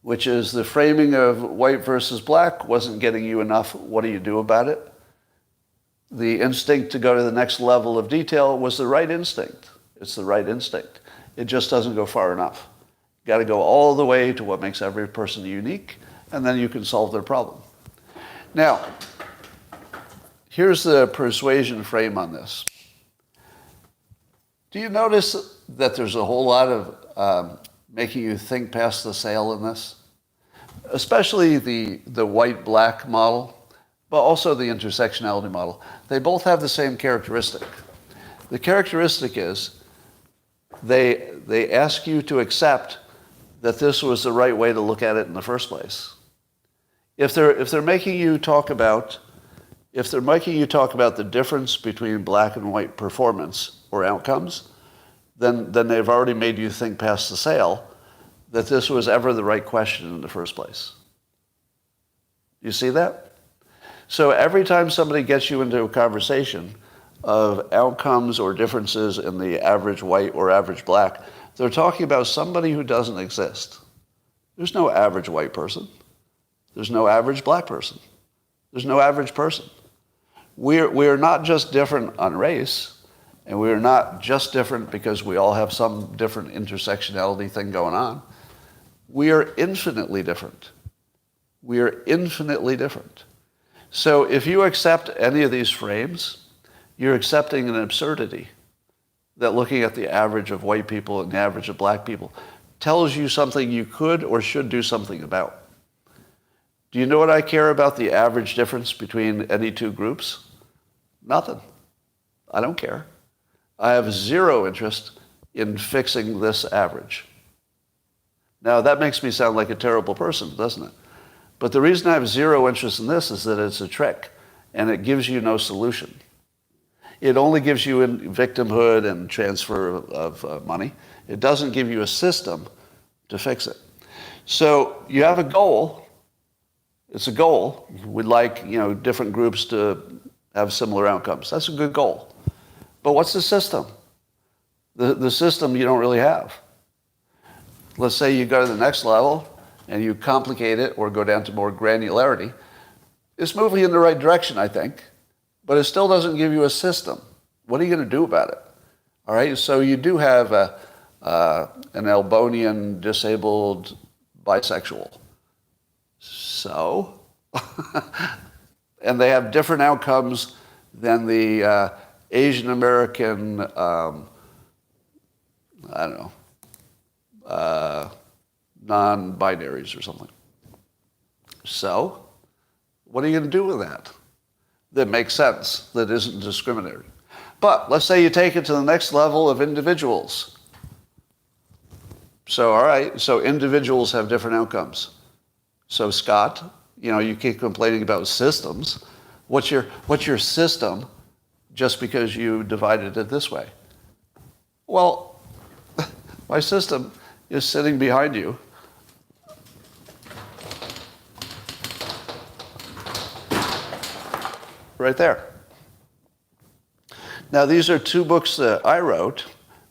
which is the framing of white versus black wasn't getting you enough. What do you do about it? The instinct to go to the next level of detail was the right instinct. It's the right instinct. It just doesn't go far enough. You got to go all the way to what makes every person unique, and then you can solve their problem. Now, here's the persuasion frame on this. Do you notice that there's a whole lot of making you think past the sale in this? Especially the white-black model, but also the intersectionality model. They both have the same characteristic. The characteristic is they ask you to accept that this was the right way to look at it in the first place. If they're making you talk about the difference between black and white performance or outcomes, then they've already made you think past the sale that this was ever the right question in the first place. You see that? So every time somebody gets you into a conversation of outcomes or differences in the average white or average black, they're talking about somebody who doesn't exist. There's no average white person. There's no average black person. There's no average person. We are not just different on race, and we are not just different because we all have some different intersectionality thing going on. We are infinitely different. We are infinitely different. So if you accept any of these frames, you're accepting an absurdity that looking at the average of white people and the average of black people tells you something you could or should do something about. Do you know what I care about the average difference between any two groups? Nothing. I don't care. I have zero interest in fixing this average. Now, that makes me sound like a terrible person, doesn't it? But the reason I have zero interest in this is that it's a trick, and it gives you no solution. It only gives you victimhood and transfer of money. It doesn't give you a system to fix it. So you have a goal. It's a goal. We'd like, different groups to have similar outcomes. That's a good goal. But what's the system? The system you don't really have. Let's say you go to the next level and you complicate it or go down to more granularity. It's moving in the right direction, I think, but it still doesn't give you a system. What are you going to do about it? All right, so you do have an Albanian disabled bisexual. So, and they have different outcomes than the Asian American, non-binaries or something. So, what are you going to do with that? That makes sense, that isn't discriminatory. But let's say you take it to the next level of individuals. So, all right, so individuals have different outcomes. So, Scott, you keep complaining about systems. What's your system just because you divided it this way? Well, my system is sitting behind you. Right there. Now, these are two books that I wrote,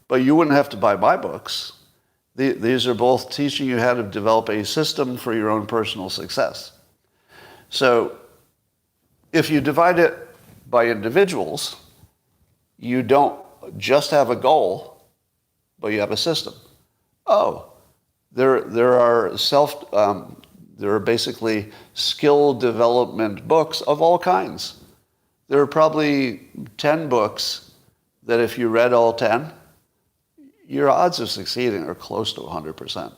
but you wouldn't have to buy my books. These are both teaching you how to develop a system for your own personal success. So, if you divide it by individuals, you don't just have a goal, but you have a system. Oh, there are There are basically skill development books of all kinds. There are probably 10 books that if you read all 10, your odds of succeeding are close to 100%,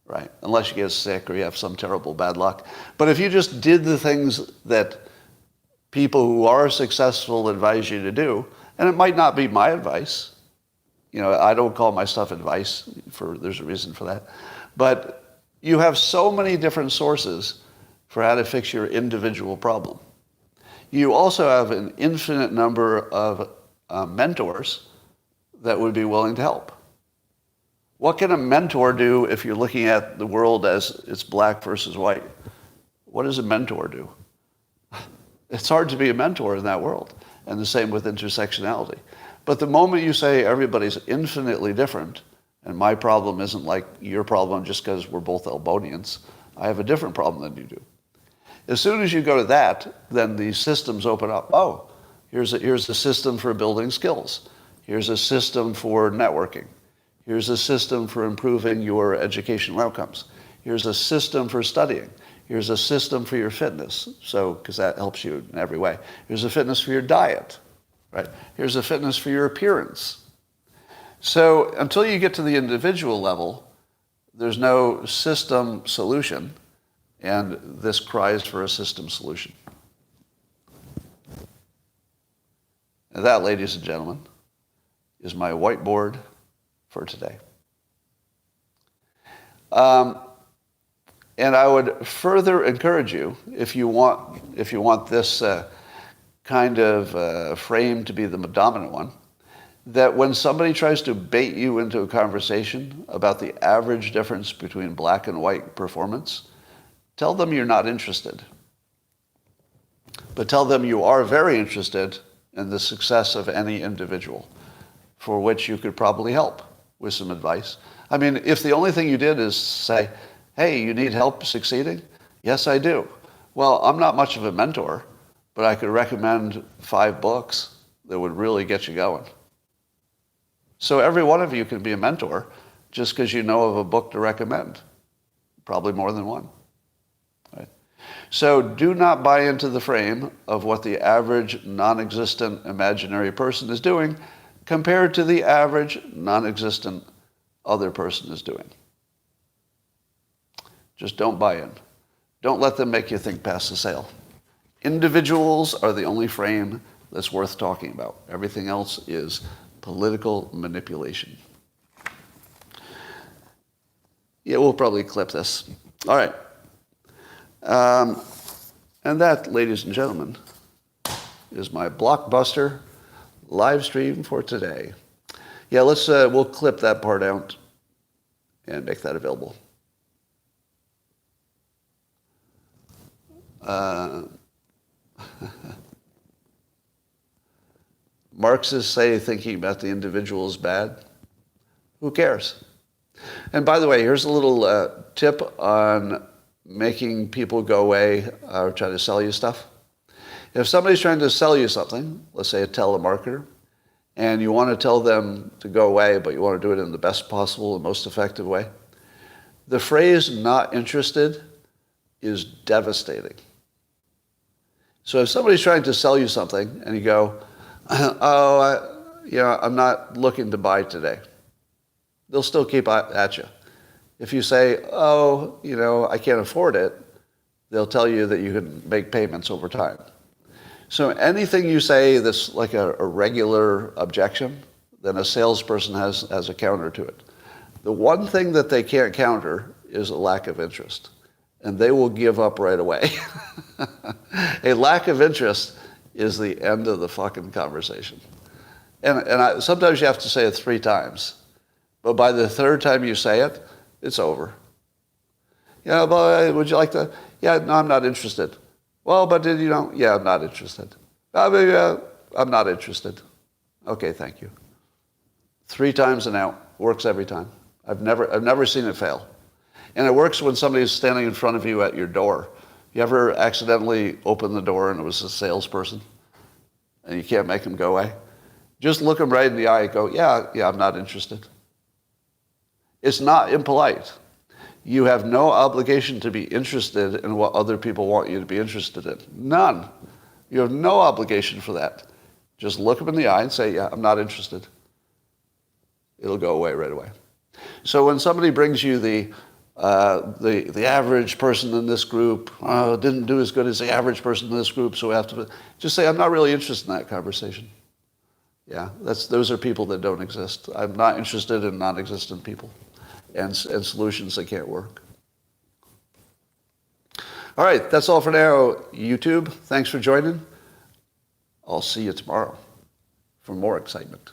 right? Unless you get sick or you have some terrible bad luck. But if you just did the things that people who are successful advise you to do, and it might not be my advice. You know, I don't call my stuff advice, there's a reason for that. But you have so many different sources for how to fix your individual problem. You also have an infinite number of mentors that would be willing to help. What can a mentor do if you're looking at the world as it's black versus white? What does a mentor do? It's hard to be a mentor in that world, and the same with intersectionality. But the moment you say everybody's infinitely different, and my problem isn't like your problem just because we're both Elbonians, I have a different problem than you do. As soon as you go to that, then these systems open up. Oh, here's a system for building skills. Here's a system for networking. Here's a system for improving your educational outcomes. Here's a system for studying. Here's a system for your fitness, because that helps you in every way. Here's a fitness for your diet, right? Here's a fitness for your appearance. So until you get to the individual level, there's no system solution, and this cries for a system solution. And that, ladies and gentlemen, is my whiteboard for today. And I would further encourage you, if you want this kind of frame to be the dominant one, that when somebody tries to bait you into a conversation about the average difference between black and white performance, tell them you're not interested. But tell them you are very interested in the success of any individual, for which you could probably help with some advice. I mean, if the only thing you did is say, hey, you need help succeeding? Yes, I do. Well, I'm not much of a mentor, but I could recommend 5 books that would really get you going. So every one of you can be a mentor just because you know of a book to recommend. Probably more than one. Right? So do not buy into the frame of what the average non-existent imaginary person is doing compared to the average non-existent other person is doing. Just don't buy in. Don't let them make you think past the sale. Individuals are the only frame that's worth talking about. Everything else is political manipulation. Yeah, we'll probably clip this. All right. And that, ladies and gentlemen, is my blockbuster live stream for today. Yeah, we'll clip that part out and make that available. Marxists say thinking about the individual is bad. Who cares? And by the way, here's a little tip on making people go away or try to sell you stuff. If somebody's trying to sell you something, let's say a telemarketer, and you want to tell them to go away, but you want to do it in the best possible and most effective way, the phrase "not interested" is devastating. So if somebody's trying to sell you something and you go, I'm not looking to buy today, they'll still keep at you. If you say, I can't afford it, they'll tell you that you can make payments over time. So anything you say that's like a regular objection, then a salesperson has a counter to it. The one thing that they can't counter is a lack of interest. And they will give up right away. A lack of interest is the end of the fucking conversation. And sometimes you have to say it 3 times. But by the 3rd time you say it, it's over. Yeah, but would you like to? Yeah, no, I'm not interested. Well, but did you know? Yeah, I'm not interested. I'm not interested. Okay, thank you. 3 times and out. Works every time. I've never seen it fail. And it works when somebody's standing in front of you at your door. You ever accidentally open the door and it was a salesperson and you can't make them go away? Just look them right in the eye and go, yeah, I'm not interested. It's not impolite. You have no obligation to be interested in what other people want you to be interested in. None. You have no obligation for that. Just look them in the eye and say, yeah, I'm not interested. It'll go away right away. So when somebody brings you the average person in this group didn't do as good as the average person in this group, so we have to just say, I'm not really interested in that conversation. Yeah, those are people that don't exist. I'm not interested in non-existent people and solutions that can't work. All right, that's all for now, YouTube. Thanks for joining. I'll see you tomorrow for more excitement.